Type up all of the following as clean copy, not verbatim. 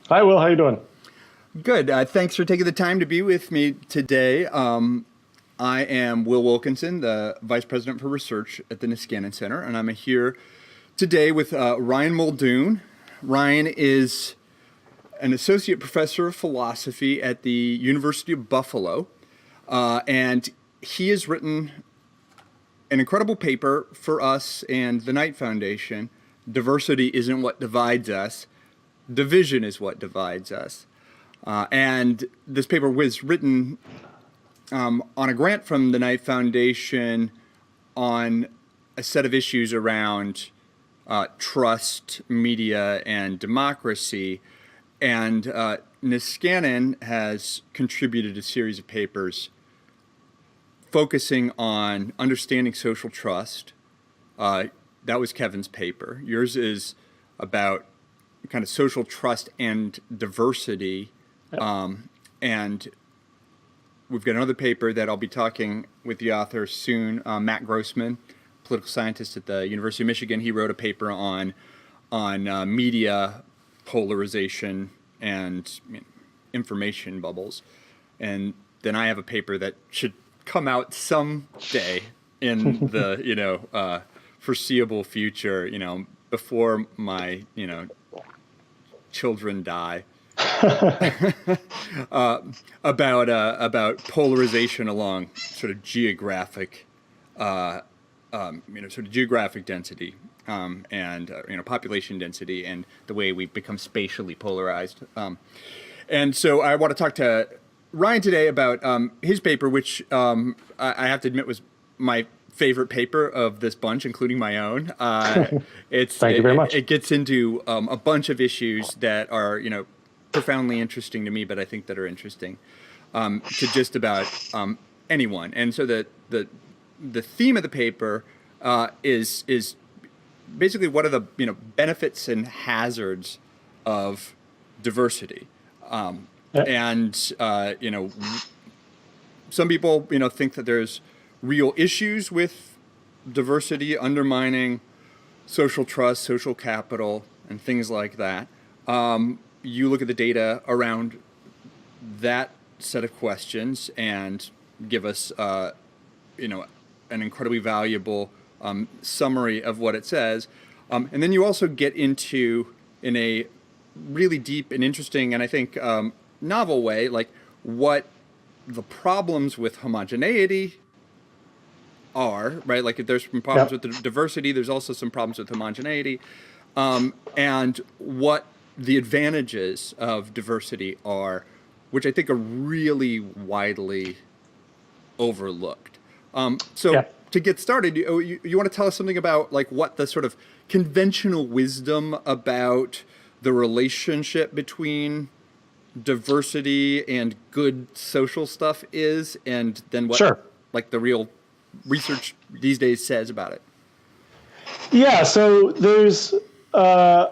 Hi, Will. How you doing? Good. Thanks for taking the time to be with me today. I am Will Wilkinson, the Vice President for Research at the Niskanen Center, and I'm here today with Ryan Muldoon. Ryan is an associate professor of philosophy at the University of Buffalo, and he has written an incredible paper for us and the Knight Foundation. Diversity isn't what divides us. Division is what divides us. And this paper was written on a grant from the Knight Foundation on a set of issues around trust, media, and democracy. And Niskanen has contributed a series of papers focusing on understanding social trust. That was Kevin's paper. Yours is about kind of social trust and diversity. And we've got another paper that I'll be talking with the author soon, Matt Grossman, political scientist at the University of Michigan. He wrote a paper on media polarization and information bubbles. And then I have a paper that should come out someday in the foreseeable future, before my children die. About polarization along sort of geographic, geographic density, and population density, and the way we become spatially polarized. And so I want to talk to Ryan today about his paper, which I have to admit was my favorite paper of this bunch, including my own. Thank you very much. It gets into a bunch of issues that are profoundly interesting to me, but I think that are interesting to just about anyone. And so the theme of the paper is basically what are the benefits and hazards of diversity. And some people think that there's real issues with diversity undermining social trust, social capital, and things like that. You look at the data around that set of questions and give us, an incredibly valuable summary of what it says. And then you also get into, in a really deep and interesting and I think novel way, like what the problems with homogeneity are, right? Like if there's some problems with the diversity, there's also some problems with homogeneity, and what the advantages of diversity are, which I think are really widely overlooked. To get started, you want to tell us something about like what the sort of conventional wisdom about the relationship between diversity and good social stuff is, and then what like the real research these days says about it. Yeah, so there's kind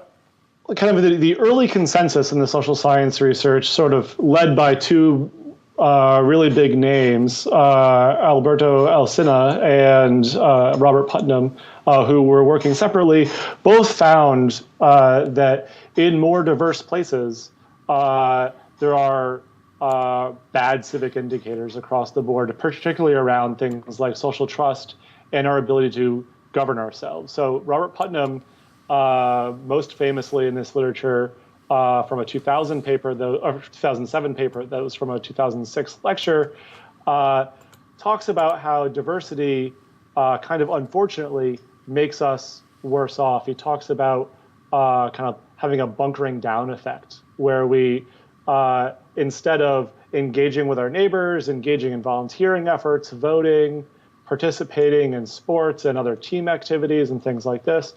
of the early consensus in the social science research, sort of led by two really big names, Alberto Alsina and Robert Putnam, who were working separately, both found that in more diverse places, there are bad civic indicators across the board, particularly around things like social trust and our ability to govern ourselves. So Robert Putnam, most famously in this literature, from a 2000 paper, or 2007 paper that was from a 2006 lecture, talks about how diversity kind of unfortunately makes us worse off. He talks about kind of having a bunkering down effect, where we, instead of engaging with our neighbors, engaging in volunteering efforts, voting, participating in sports and other team activities and things like this,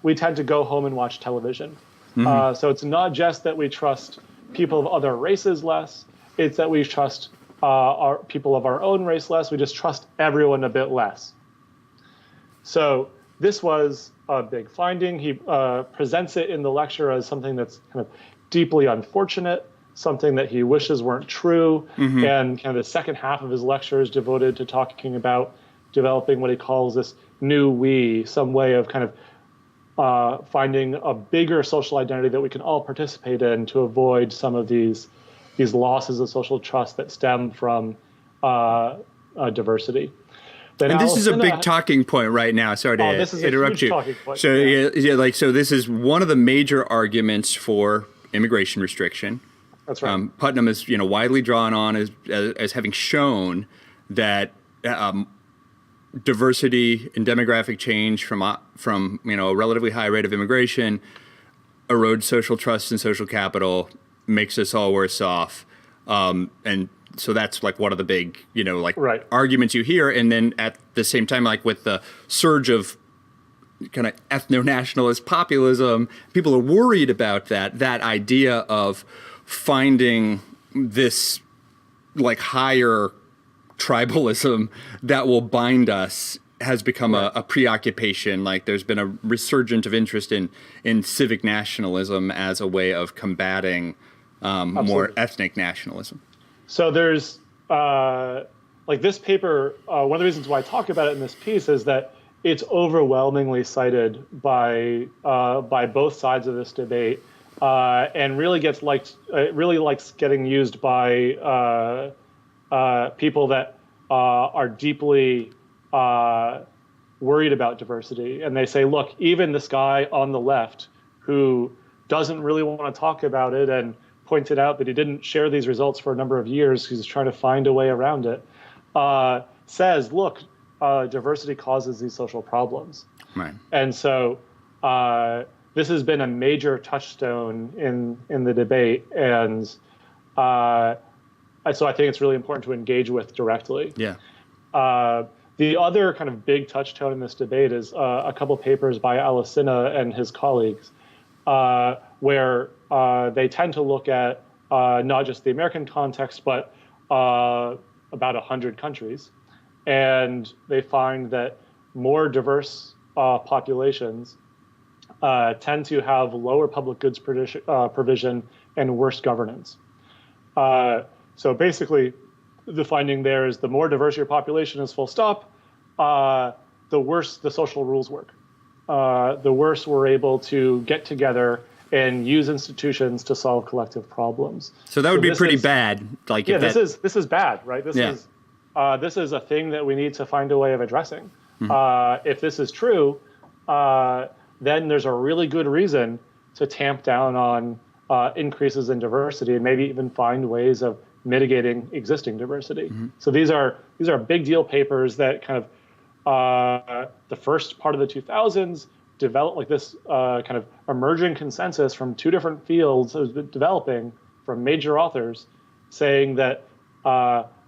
we tend to go home and watch television. So it's not just that we trust people of other races less, it's that we trust our people of our own race less. We just trust everyone a bit less. So this was a big finding. He presents it in the lecture as something that's kind of deeply unfortunate, something that he wishes weren't true. And kind of the second half of his lecture is devoted to talking about developing what he calls this new we, some way of kind of finding a bigger social identity that we can all participate in to avoid some of these losses of social trust that stem from diversity. Then and this is a Alcina, big talking point right now. Sorry to this is a interrupt huge you. talking point. So so this is one of the major arguments for immigration restriction. That's right. Putnam is widely drawn on as having shown that diversity and demographic change from a relatively high rate of immigration erodes social trust and social capital, makes us all worse off, and so that's like one of the big right. arguments you hear. And then at the same time, like with the surge of kind of ethno-nationalist populism, people are worried about that idea of finding this like higher tribalism that will bind us has become a preoccupation. Like there's been a resurgence of interest in civic nationalism as a way of combating more ethnic nationalism. So there's like this paper, one of the reasons why I talk about it in this piece is that it's overwhelmingly cited by both sides of this debate, and really likes getting used by people that are deeply worried about diversity. And they say, look, even this guy on the left who doesn't really want to talk about it and pointed out that he didn't share these results for a number of years, he's trying to find a way around it, says, look, diversity causes these social problems. Right. And so this has been a major touchstone in the debate. And so I think it's really important to engage with directly. Yeah. The other kind of big touchstone in this debate is a couple papers by Alcina and his colleagues, where they tend to look at not just the American context, but about 100 countries. And they find that more diverse populations tend to have lower public goods provision and worse governance. So basically, the finding there is the more diverse your population is, full stop, the worse the social rules work. The worse we're able to get together and use institutions to solve collective problems. So that would be pretty bad. Like this is bad, right? This is a thing that we need to find a way of addressing. Mm-hmm. If this is true, then there's a really good reason to tamp down on increases in diversity and maybe even find ways of mitigating existing diversity. Mm-hmm. So these are big deal papers that kind of the first part of the 2000s developed like this kind of emerging consensus from two different fields that was developing from major authors saying that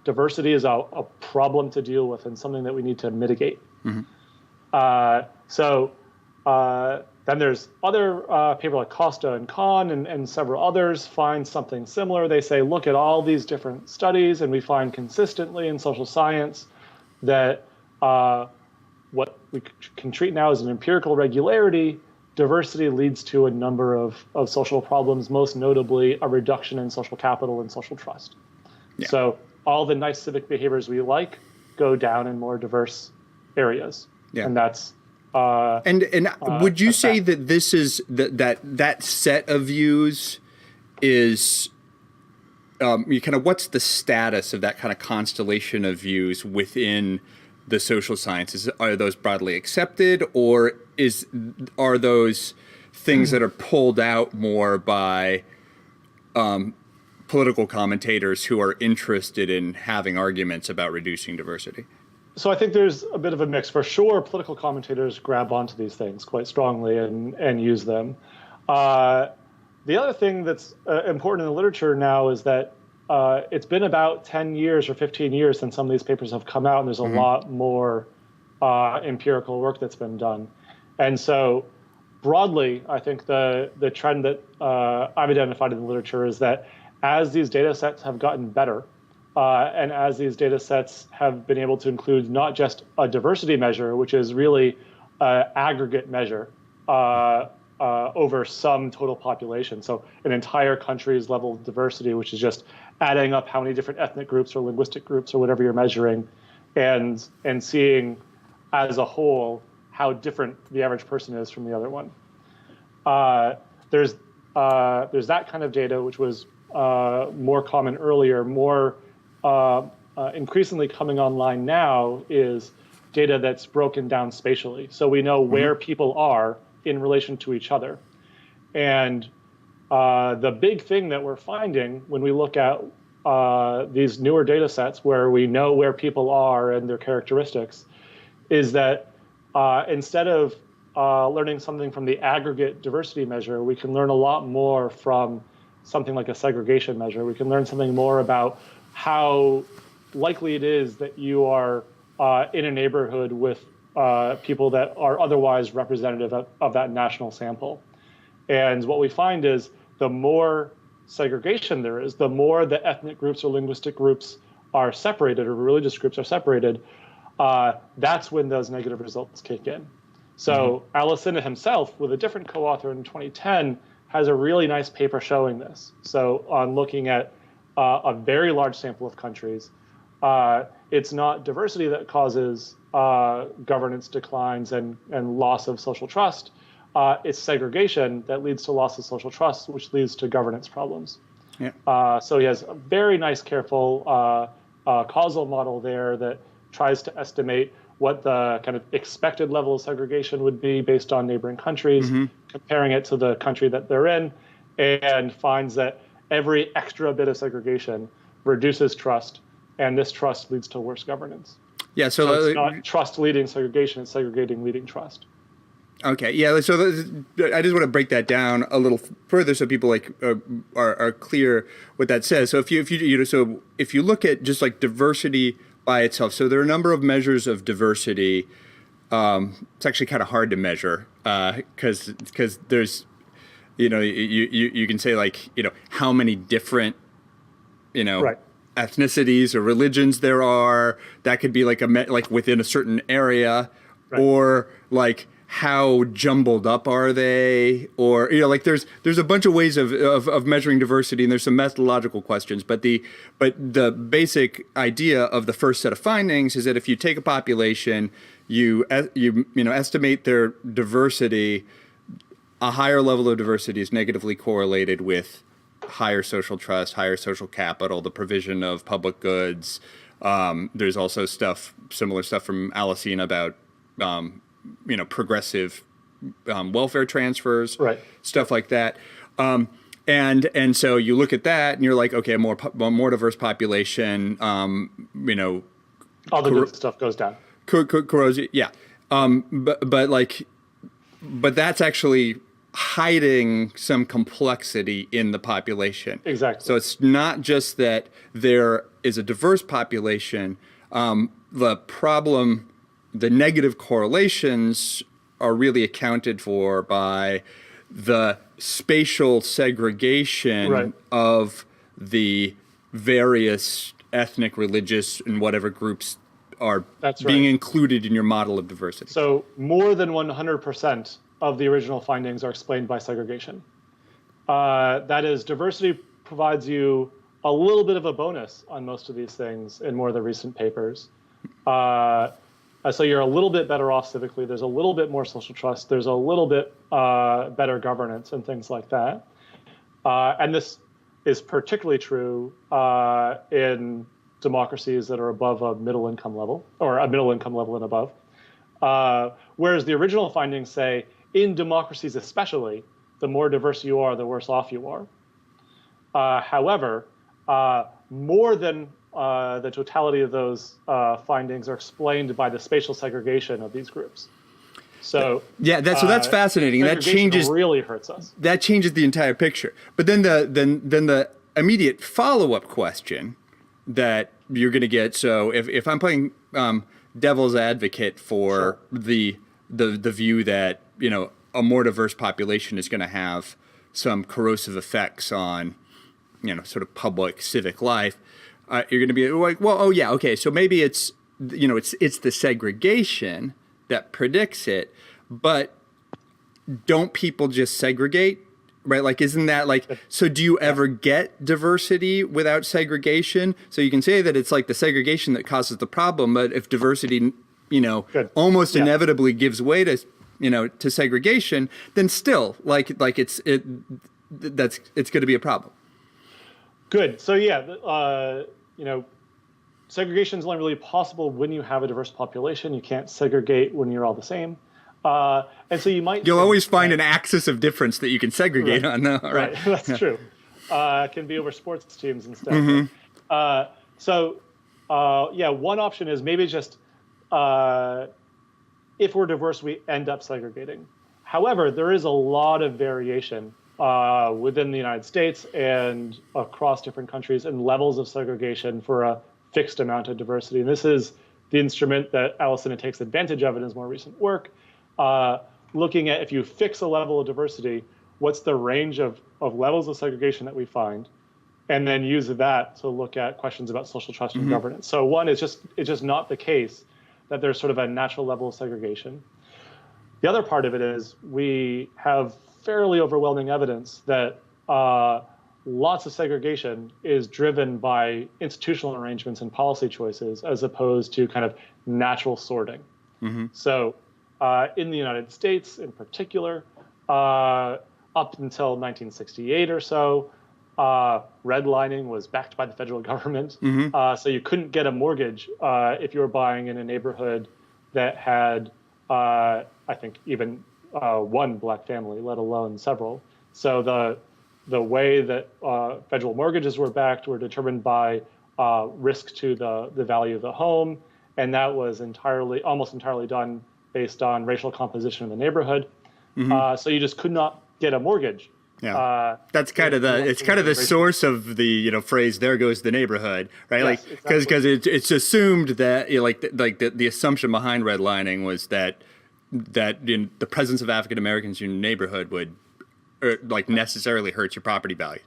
diversity is a problem to deal with and something that we need to mitigate. Mm-hmm. Then there's other paper like Costa and Kahn and several others find something similar. They say, look at all these different studies, and we find consistently in social science that what we can treat now as an empirical regularity, diversity leads to a number of social problems, most notably a reduction in social capital and social trust. Yeah. So all the nice civic behaviors we like go down in more diverse areas. Yeah. And that's and would you say that this is that set of views is kind of what's the status of that kind of constellation of views within the social sciences? Are those broadly accepted, or are those things that are pulled out more by political commentators who are interested in having arguments about reducing diversity? So I think there's a bit of a mix. For sure, political commentators grab onto these things quite strongly and use them. The other thing that's important in the literature now is that it's been about 10 years or 15 years since some of these papers have come out, and there's a lot more empirical work that's been done. And so broadly, I think the trend that I've identified in the literature is that as these data sets have gotten better, and as these data sets have been able to include not just a diversity measure, which is really an aggregate measure over some total population, so an entire country's level of diversity, which is just adding up how many different ethnic groups or linguistic groups or whatever you're measuring, and seeing as a whole how different the average person is from the other one. There's that kind of data, which was more common earlier. More increasingly coming online now is data that's broken down spatially. So we know where people are in relation to each other. And the big thing that we're finding when we look at these newer data sets where we know where people are and their characteristics is that instead of learning something from the aggregate diversity measure, we can learn a lot more from something like a segregation measure. We can learn something more about how likely it is that you are in a neighborhood with people that are otherwise representative of that national sample. And what we find is the more segregation there is, the more the ethnic groups or linguistic groups are separated or religious groups are separated, that's when those negative results kick in. So Alicina himself, with a different co-author in 2010, has a really nice paper showing this. So on looking at a very large sample of countries, it's not diversity that causes governance declines and loss of social trust. It's segregation that leads to loss of social trust, which leads to governance problems. Yeah. So he has a very nice, careful causal model there that tries to estimate what the kind of expected level of segregation would be based on neighboring countries, comparing it to the country that they're in, and finds that every extra bit of segregation reduces trust, and this trust leads to worse governance. Yeah, so it's not trust leading segregation, it's segregating leading trust. Okay, yeah, so I just want to break that down a little further so people are clear what that says. So if you look at just like diversity by itself, so there are a number of measures of diversity. It's actually kind of hard to measure because there's, you can say like, how many different, right, ethnicities or religions there are. That could be like like within a certain area, right, or like how jumbled up are they, or like there's a bunch of ways of measuring diversity, and there's some methodological questions, but the basic idea of the first set of findings is that if you take a population, you estimate their diversity, a higher level of diversity is negatively correlated with higher social trust, higher social capital, the provision of public goods. There's also similar stuff from Alicina about progressive welfare transfers, right, stuff like that. And so you look at that and you're like, okay, a more diverse population, all the good stuff goes down. Corrosion, yeah. But that's actually hiding some complexity in the population. Exactly. So it's not just that there is a diverse population. The problem, the negative correlations are really accounted for by the spatial segregation, right, of the various ethnic, religious, and whatever groups are being included in your model of diversity. So more than 100% of the original findings are explained by segregation. That is, diversity provides you a little bit of a bonus on most of these things in more of the recent papers. So you're a little bit better off civically. There's a little bit more social trust. There's a little bit better governance and things like that. And this is particularly true in democracies that are above a middle income level, or a middle income level and above. Whereas the original findings say, in democracies especially, the more diverse you are, the worse off you are. However, more than the totality of those findings are explained by the spatial segregation of these groups. So yeah, that's fascinating. That really hurts us. That changes the entire picture. But then the immediate follow-up question that you're going to get. So if I'm playing devil's advocate for the view that a more diverse population is going to have some corrosive effects on sort of public civic life, you're going to be like, well, oh yeah, okay, so maybe it's the segregation that predicts it, but don't people just segregate, right? Like, isn't that like, so do you ever get diversity without segregation? So you can say that it's like the segregation that causes the problem, but if diversity Good. almost Yeah. inevitably gives way to, to segregation, then still it's going to be a problem. Good. So yeah, segregation is only really possible when you have a diverse population. You can't segregate when you're all the same. And so You'll always find an axis of difference that you can segregate on, though. Right. That's true. It can be over sports teams instead. One option is maybe just if we're diverse, we end up segregating. However, there is a lot of variation within the United States and across different countries and levels of segregation for a fixed amount of diversity. And this is the instrument that Allison takes advantage of in his more recent work, looking at if you fix a level of diversity, what's the range of levels of segregation that we find, and then use that to look at questions about social trust and governance. So one is it's just not the case that there's sort of a natural level of segregation. The other part of it is we have fairly overwhelming evidence that lots of segregation is driven by institutional arrangements and policy choices as opposed to kind of natural sorting. So in the United States in particular, up until 1968 or so, redlining was backed by the federal government. So you couldn't get a mortgage if you were buying in a neighborhood that had, I think, even one black family, let alone several. So the way that federal mortgages were backed were determined by risk to the value of the home, and that was almost entirely done based on racial composition in the neighborhood. So you just could not get a mortgage. Yeah, that's kind of the source of the phrase "there goes the neighborhood," right? Yes, because it's assumed that the assumption behind redlining was that in the presence of African Americans in your neighborhood would necessarily hurt your property value.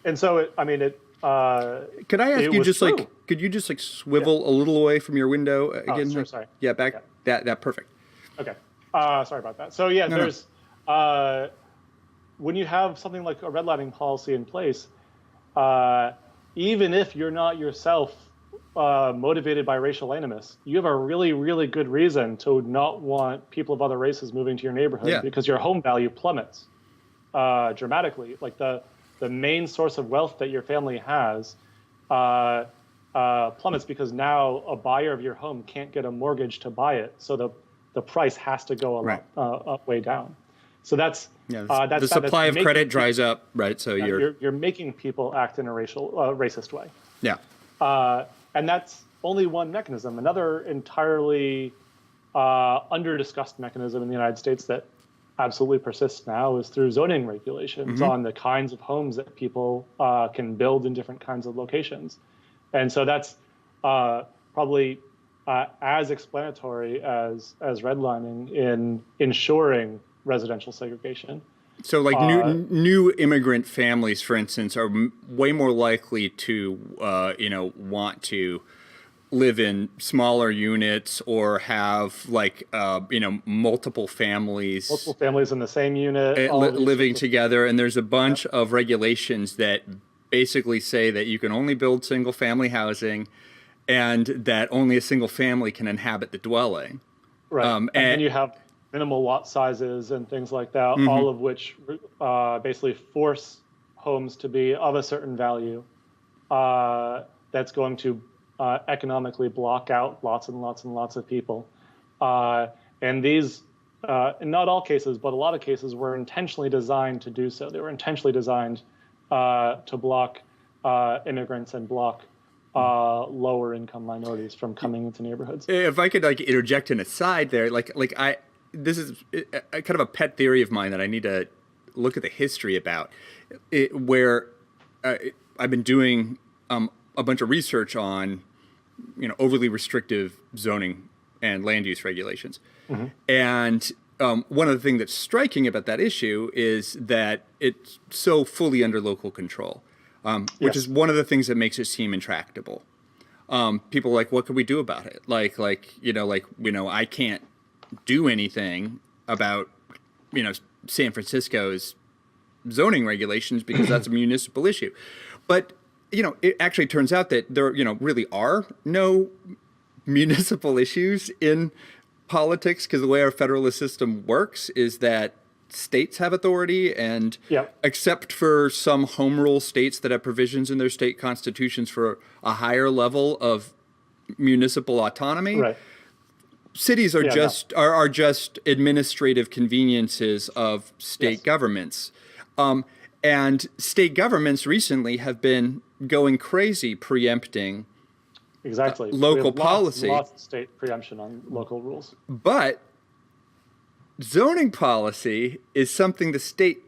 And so could I ask you could you just swivel a little away from your window again? Oh, sure, sorry. Yeah, back. Yeah. That perfect. Okay. Sorry about that. So yeah, there's when you have something like a redlining policy in place, even if you're not yourself motivated by racial animus, you have a really, really good reason to not want people of other races moving to your neighborhood because your home value plummets dramatically. Like the main source of wealth that your family has plummets because now a buyer of your home can't get a mortgage to buy it. So the price has to go way down. So that's the supply of credit dries up, right? So you're making people act in a racist way. Yeah. And that's only one mechanism. Another entirely under-discussed mechanism in the United States that absolutely persists now is through zoning regulations on the kinds of homes that people can build in different kinds of locations. And so that's probably as explanatory as redlining in ensuring residential segregation. So new immigrant families, for instance, are way more likely to, want to live in smaller units or have multiple families. Multiple families in the same unit. Living together. And there's a bunch of regulations that basically say that you can only build single family housing and that only a single family can inhabit the dwelling. Right. And then you have minimal lot sizes and things like that, all of which basically force homes to be of a certain value that's going to economically block out lots and lots and lots of people. And these, in not all cases, but a lot of cases, were intentionally designed to do so. They were intentionally designed to block immigrants and block lower income minorities from coming into neighborhoods. If I could interject an aside there, this is kind of a pet theory of mine that I need to look at the history about, where I've been doing a bunch of research on, overly restrictive zoning and land use regulations. And one of the things that's striking about that issue is that it's so fully under local control, which is one of the things that makes it seem intractable. People are like, what can we do about it? I can't do anything about, San Francisco's zoning regulations because that's a municipal issue. But, it actually turns out that there, really are no municipal issues in politics, because the way our federalist system works is that states have authority, and except for some home rule states that have provisions in their state constitutions for a higher level of municipal autonomy, cities are are just administrative conveniences of state governments. And state governments recently have been going crazy preempting local policy. Lots of state preemption on local rules. But zoning policy is something the state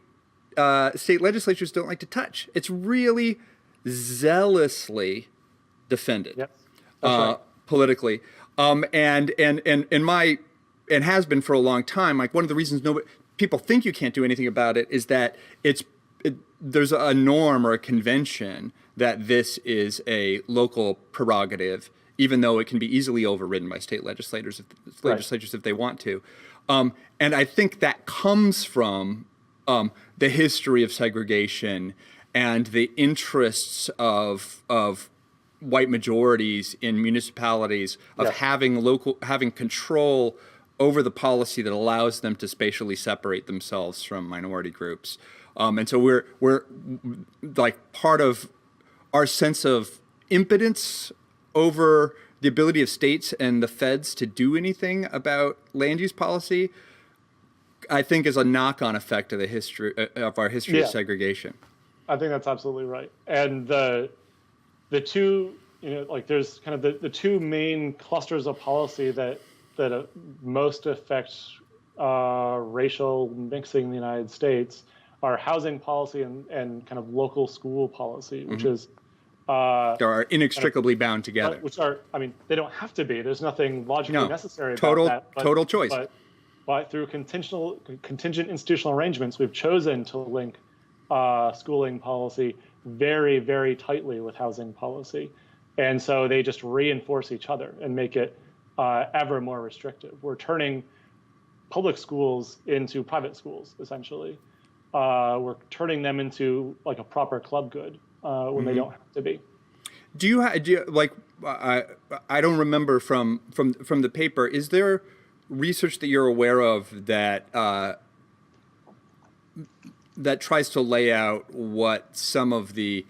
legislatures don't like to touch. It's really zealously defended politically. And has been for a long time. Like, one of the reasons people think you can't do anything about it is that there's a norm or a convention that this is a local prerogative, even though it can be easily overridden by state legislators if they want to. And I think that comes from the history of segregation and the interests of white majorities in municipalities of having control over the policy that allows them to spatially separate themselves from minority groups. And so we're like, part of our sense of impotence over the ability of states and the feds to do anything about land use policy, I think, is a knock-on effect of the history of our history of segregation. I think that's absolutely right. And the two, there's kind of the two main clusters of policy that most affect racial mixing in the United States are housing policy and kind of local school policy, which is they are inextricably bound together. Which are, they don't have to be. There's nothing logically necessary about that. Total choice. But through contingent institutional arrangements, we've chosen to link schooling policy very, very tightly with housing policy. And so they just reinforce each other and make it ever more restrictive. We're turning public schools into private schools, essentially. We're turning them into like a proper club good when they don't have to be. Do you like? I don't remember from the paper. Is there research that you're aware of that that tries to lay out what some of the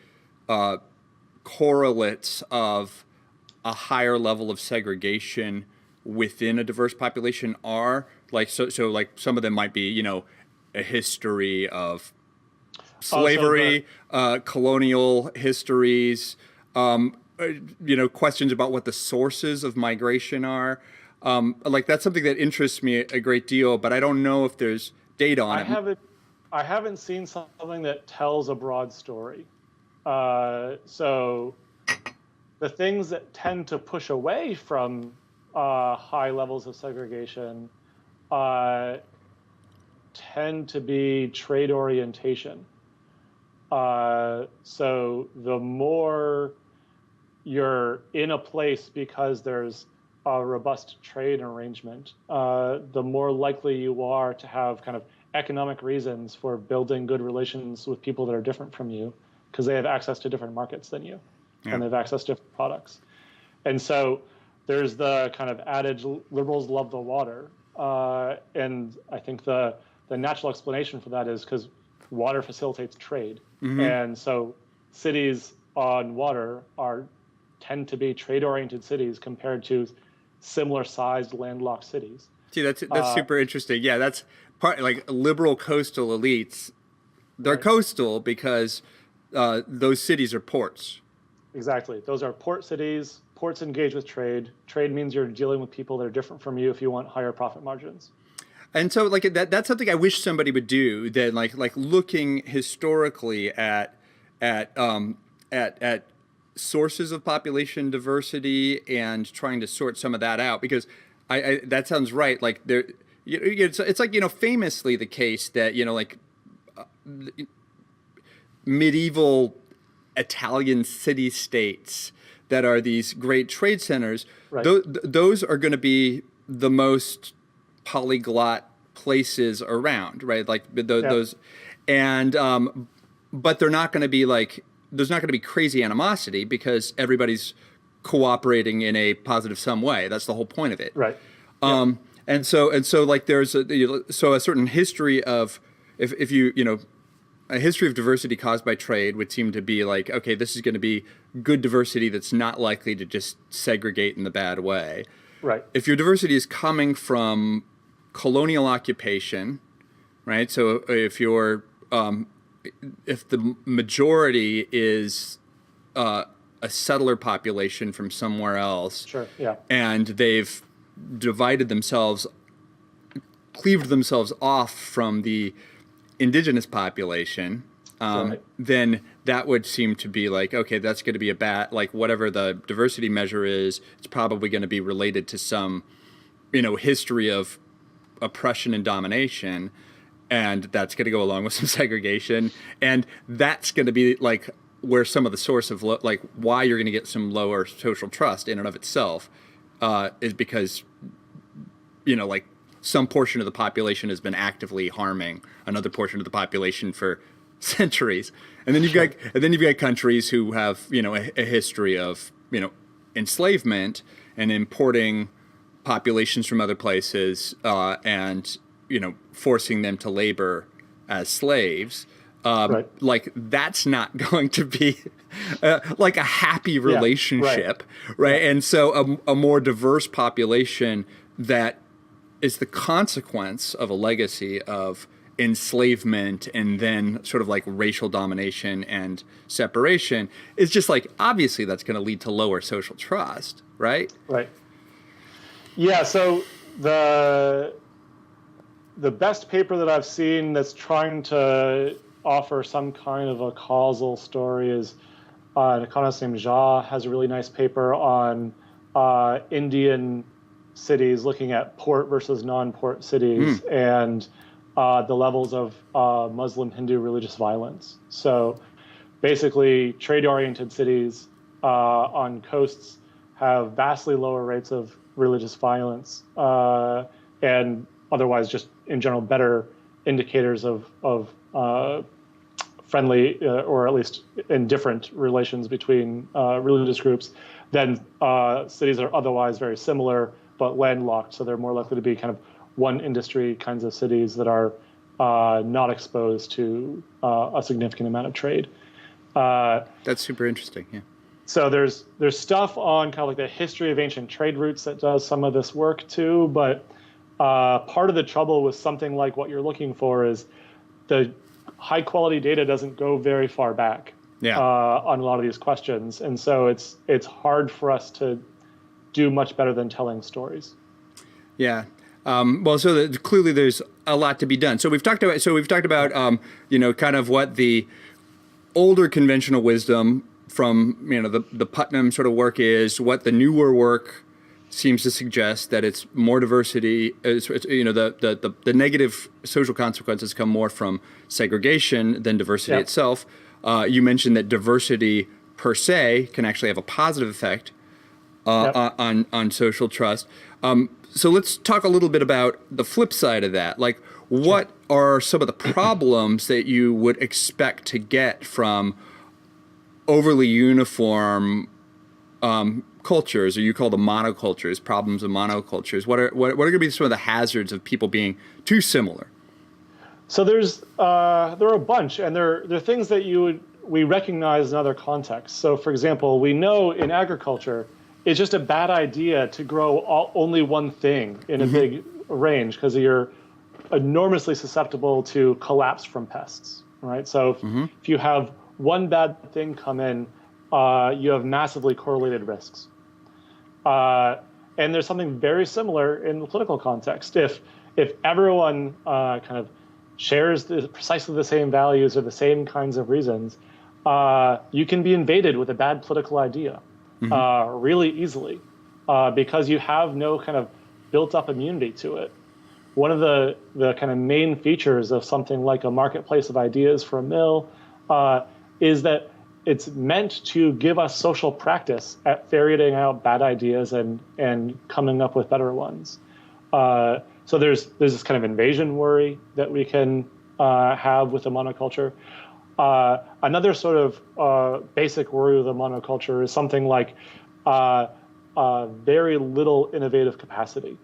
correlates of a higher level of segregation within a diverse population are? Like, so like some of them might be, a history of slavery, colonial histories, questions about what the sources of migration are. Like, that's something that interests me a great deal, but I don't know if there's data on it. I haven't seen something that tells a broad story. So the things that tend to push away from high levels of segregation tend to be trade orientation. So the more you're in a place because there's a robust trade arrangement, the more likely you are to have kind of economic reasons for building good relations with people that are different from you, because they have access to different markets than you, and they have access to different products. And so there's the kind of adage, liberals love the water. And I think the natural explanation for that is because water facilitates trade. And so cities on water tend to be trade-oriented cities compared to similar-sized landlocked cities. See, that's super interesting. Yeah, that's part, like, liberal coastal elites. They're coastal because those cities are ports. Exactly. Those are port cities. Ports engage with trade. Trade means you're dealing with people that are different from you if you want higher profit margins. And so, like, that's something I wish somebody would do. That, like looking historically at sources of population diversity and trying to sort some of that out, because I that sounds right. Like, there, it's like, famously the case that medieval Italian city-states that are these great trade centers, those are going to be the most polyglot places around, right? Like those, and but they're not going to be like, there's not going to be crazy animosity because everybody's cooperating in a positive sum way. That's the whole point of it. Right. And so like there's a certain history of if you a history of diversity caused by trade would seem to be like, okay, this is going to be good diversity that's not likely to just segregate in the bad way. Right. If your diversity is coming from colonial occupation, right? So if you're if the majority is a settler population from somewhere else, sure, yeah, and they've cleaved themselves off from the indigenous population, right, then that would seem to be like, okay, that's going to be a bad, like whatever the diversity measure is, it's probably going to be related to some, history of oppression and domination, and that's going to go along with some segregation, and that's going to be like where some of the source of like why you're going to get some lower social trust in and of itself is because like some portion of the population has been actively harming another portion of the population for centuries, and then you've got countries who have a history of enslavement and importing populations from other places and forcing them to labor as slaves. right. Like that's not going to be like a happy relationship, right? And so a more diverse population that is the consequence of a legacy of enslavement and then sort of like racial domination and separation is just like, obviously that's going to lead to lower social trust, right? Right. Yeah, so the best paper that I've seen that's trying to offer some kind of a causal story is an economist named Jha has a really nice paper on Indian cities looking at port versus non-port cities and the levels of Muslim Hindu religious violence. So basically trade-oriented cities on coasts have vastly lower rates of religious violence and otherwise just in general better indicators of friendly or at least indifferent relations between religious groups than cities that are otherwise very similar but landlocked, so they're more likely to be kind of one industry kinds of cities that are not exposed to a significant amount of trade. That's super interesting, yeah. So there's stuff on kind of like the history of ancient trade routes that does some of this work too, but part of the trouble with something like what you're looking for is the high quality data doesn't go very far back on a lot of these questions, and so it's hard for us to do much better than telling stories. Yeah. Clearly there's a lot to be done. So we've talked about kind of what the older conventional wisdom from the Putnam sort of work is, what the newer work seems to suggest, that it's more diversity. The negative social consequences come more from segregation than diversity itself. You mentioned that diversity per se can actually have a positive effect on social trust. So let's talk a little bit about the flip side of that. Like, what are some of the problems that you would expect to get from overly uniform cultures, or you call them monocultures, problems of monocultures? What are going to be some of the hazards of people being too similar? So there are a bunch, and they're things that we recognize in other contexts. So, for example, we know in agriculture, it's just a bad idea to grow only one thing in a big range because you're enormously susceptible to collapse from pests, right? So if you have one bad thing come in, you have massively correlated risks. And there's something very similar in the political context. If everyone kind of shares precisely the same values or the same kinds of reasons, you can be invaded with a bad political idea. Really easily because you have no kind of built-up immunity to it. One of the kind of main features of something like a marketplace of ideas for a mill is that it's meant to give us social practice at ferreting out bad ideas and coming up with better ones. So there's this kind of invasion worry that we can have with a monoculture. Another sort of basic worry with a monoculture is something like very little innovative capacity.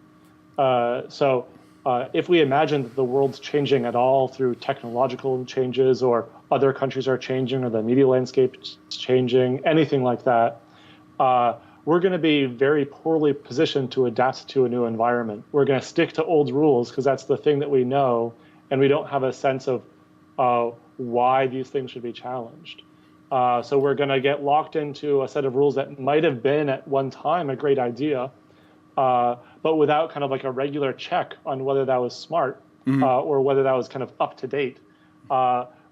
If we imagine that the world's changing at all through technological changes, or other countries are changing, or the media landscape is changing, anything like that, we're going to be very poorly positioned to adapt to a new environment. We're going to stick to old rules because that's the thing that we know, and we don't have a sense of why these things should be challenged. So we're going to get locked into a set of rules that might have been at one time a great idea, but without kind of like a regular check on whether that was smart, or whether that was kind of up to date.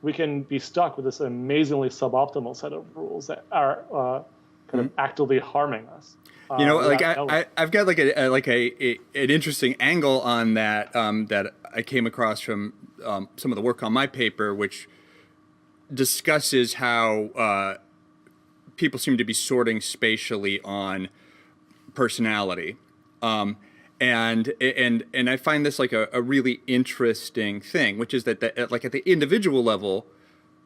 We can be stuck with this amazingly suboptimal set of rules that are kind of actively harming us. I've got like an interesting angle on that that I came across from some of the work on my paper, which discusses how people seem to be sorting spatially on personality, and I find this like a really interesting thing, which is that like at the individual level,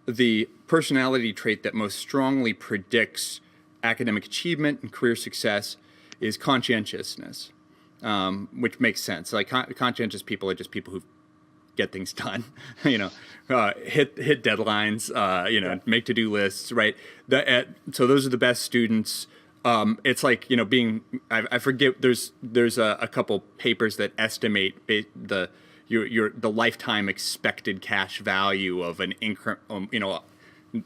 the personality trait that most strongly predicts academic achievement and career success is conscientiousness, which makes sense. Like conscientious people are just people who get things done, hit deadlines, make to-do lists, right? So those are the best students. It's like, I forget, there's a couple papers that estimate the lifetime expected cash value of an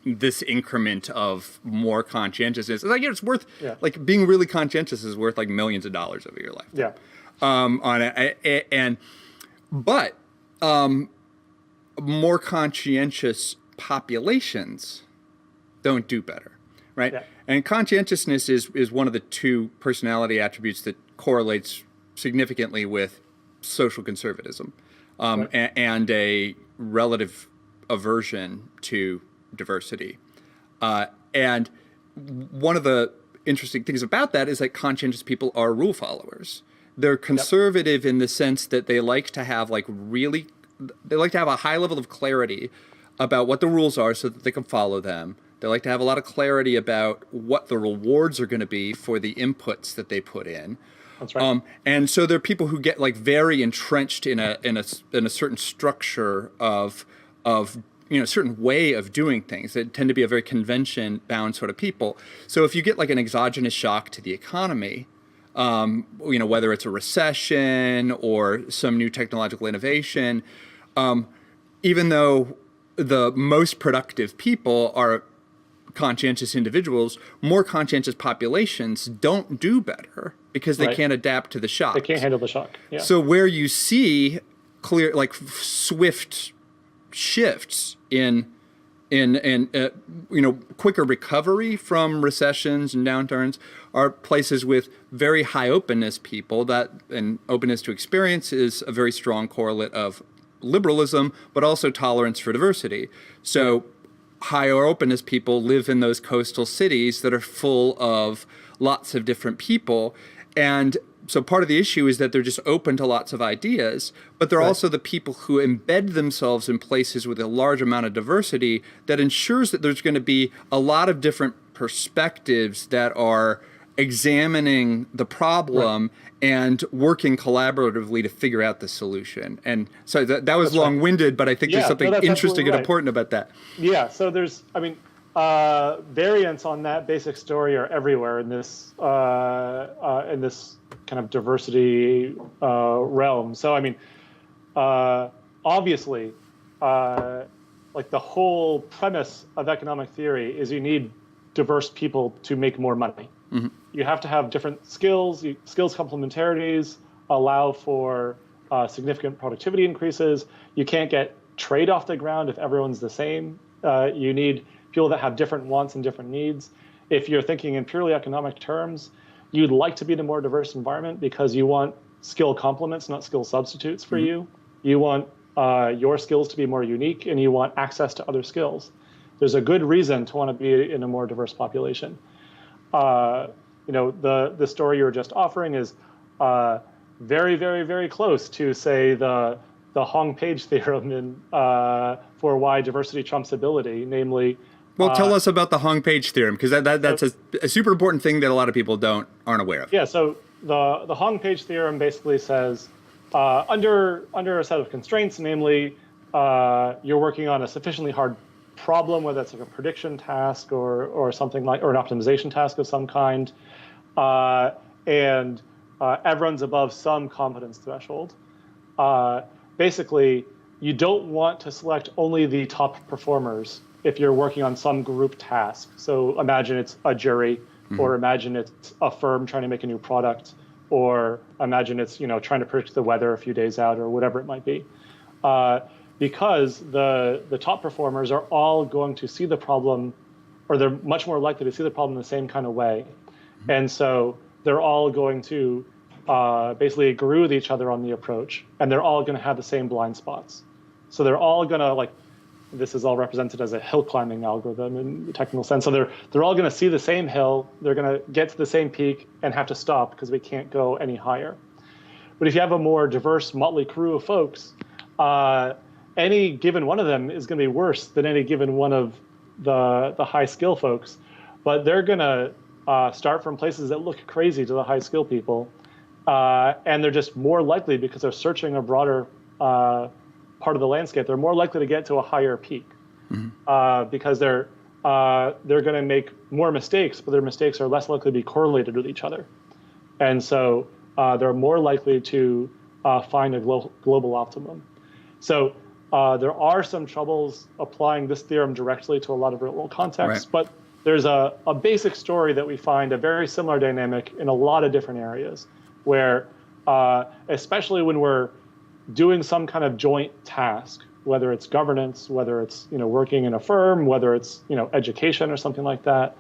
this increment of more conscientiousness. Like, it's worth, like, being really conscientious is worth like millions of dollars over your life. Yeah. But more conscientious populations don't do better, right? Yeah. And conscientiousness is one of the two personality attributes that correlates significantly with social conservatism, and a relative aversion to diversity. And one of the interesting things about that is that conscientious people are rule followers. They're conservative in the sense that they like to have a high level of clarity about what the rules are so that they can follow them. They like to have a lot of clarity about what the rewards are going to be for the inputs that they put in. That's right. And so there are people who get like very entrenched in a certain structure of a certain way of doing things. They tend to be a very convention-bound sort of people. So if you get like an exogenous shock to the economy, whether it's a recession or some new technological innovation, even though the most productive people are conscientious individuals, more conscientious populations don't do better because they can't adapt to the shock. They can't handle the shock. Yeah. So where you see clear, like swift shifts in quicker recovery from recessions and downturns are places with very high openness people, and openness to experience is a very strong correlate of liberalism, but also tolerance for diversity. So higher openness people live in those coastal cities that are full of lots of different people. And so part of the issue is that they're just open to lots of ideas, but they're also the people who embed themselves in places with a large amount of diversity that ensures that there's going to be a lot of different perspectives that are examining the problem and working collaboratively to figure out the solution. And so that was long-winded, but I think there's something interesting and important about that. Yeah, so there's, variants on that basic story are everywhere in this kind of diversity realm. So obviously, like the whole premise of economic theory is you need diverse people to make more money. Mm-hmm. You have to have different skills. Skills complementarities allow for significant productivity increases. You can't get trade off the ground if everyone's the same. You need people that have different wants and different needs. If you're thinking in purely economic terms, you'd like to be in a more diverse environment because you want skill complements, not skill substitutes for you. You want your skills to be more unique, and you want access to other skills. There's a good reason to want to be in a more diverse population. The story you were just offering is very, very, very close to, say, the Hong-Page theorem for why diversity trumps ability, namely, Well, tell us about the Hong-Page theorem, because that's a super important thing that a lot of people aren't aware of. Yeah, so the Hong-Page theorem basically says under a set of constraints, namely you're working on a sufficiently hard problem, whether it's like a prediction task or something like, or an optimization task of some kind, and everyone's above some confidence threshold. Basically, you don't want to select only the top performers if you're working on some group task. So imagine it's a jury, or imagine it's a firm trying to make a new product, or imagine it's trying to predict the weather a few days out, or whatever it might be. Because the top performers are all going to see the problem, or they're much more likely to see the problem in the same kind of way. And so they're all going to basically agree with each other on the approach, and they're all going to have the same blind spots. So they're all going to, like, this is all represented as a hill climbing algorithm in the technical sense. So they're all going to see the same hill, they're going to get to the same peak and have to stop because we can't go any higher. But if you have a more diverse motley crew of folks, any given one of them is going to be worse than any given one of the high skill folks. But they're going to start from places that look crazy to the high skill people. And they're just more likely, because they're searching a broader part of the landscape, they're more likely to get to a higher peak because they're going to make more mistakes, but their mistakes are less likely to be correlated with each other. And so they're more likely to find a global optimum. So there are some troubles applying this theorem directly to a lot of real-world contexts, right. But there's a basic story that we find a very similar dynamic in a lot of different areas where, especially when we're doing some kind of joint task, whether it's governance, whether it's working in a firm, whether it's education or something like that,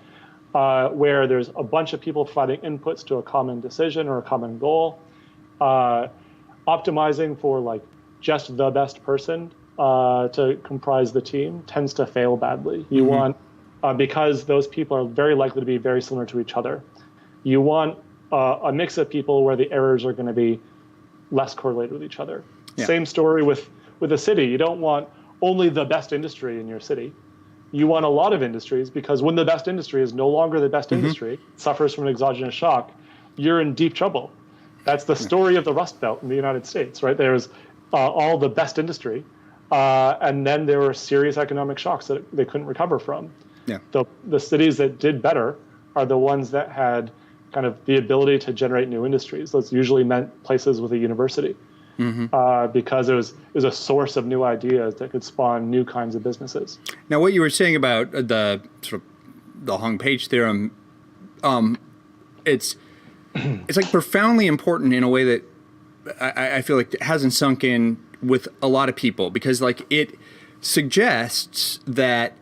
where there's a bunch of people providing inputs to a common decision or a common goal, optimizing for like just the best person to comprise the team tends to fail badly. You want, because those people are very likely to be very similar to each other, you want a mix of people where the errors are going to be less correlated with each other. Yeah. Same story with a city. You don't want only the best industry in your city. You want a lot of industries, because when the best industry is no longer the best industry, suffers from an exogenous shock, you're in deep trouble. That's the story of the Rust Belt in the United States, right? There's all the best industry, and then there were serious economic shocks that they couldn't recover from. Yeah. The cities that did better are the ones that had kind of the ability to generate new industries. Those usually meant places with a university, because it was a source of new ideas that could spawn new kinds of businesses. Now, what you were saying about the sort of the Hong-Page theorem, it's like profoundly important in a way that I feel like it hasn't sunk in with a lot of people, because like it suggests that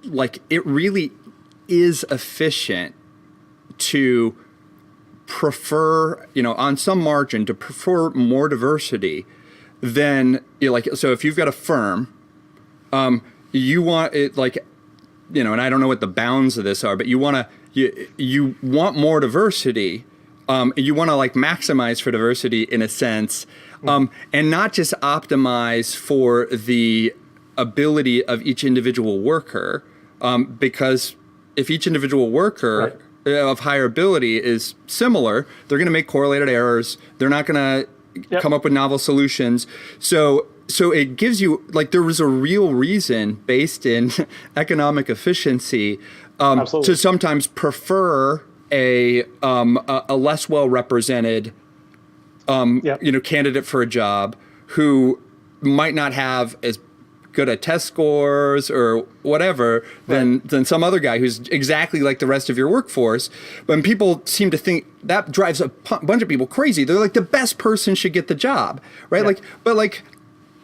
like it really is efficient to prefer, on some margin, to prefer more diversity than, so if you've got a firm, you want it and I don't know what the bounds of this are, but you want more diversity, you want to maximize for diversity in a sense, and not just optimize for the ability of each individual worker, because if each individual worker of higher ability is similar, they're going to make correlated errors. They're not going to come up with novel solutions. So it gives you, there was a real reason based in economic efficiency to sometimes prefer a less well-represented candidate for a job who might not have as good at test scores or whatever than some other guy who's exactly like the rest of your workforce. But people seem to think that drives a bunch of people crazy. They're like, the best person should get the job, right? Yeah.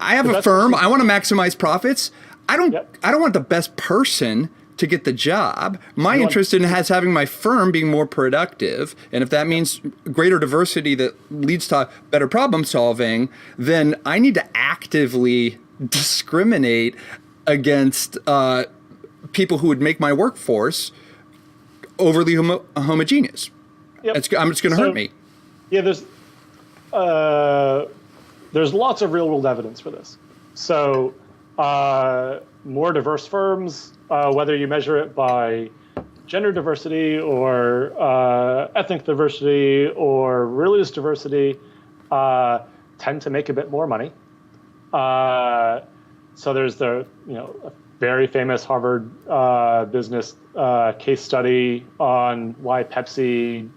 I have a firm. I want to maximize profits. I don't want the best person to get the job. My interest in having my firm being more productive, and if that means greater diversity that leads to better problem solving, then I need to actively discriminate against people who would make my workforce overly homogeneous. Yep. It's going to hurt me. Yeah, there's lots of real-world evidence for this. So more diverse firms, whether you measure it by gender diversity or ethnic diversity or religious diversity, tend to make a bit more money. So there's the a very famous Harvard business case study on why Pepsi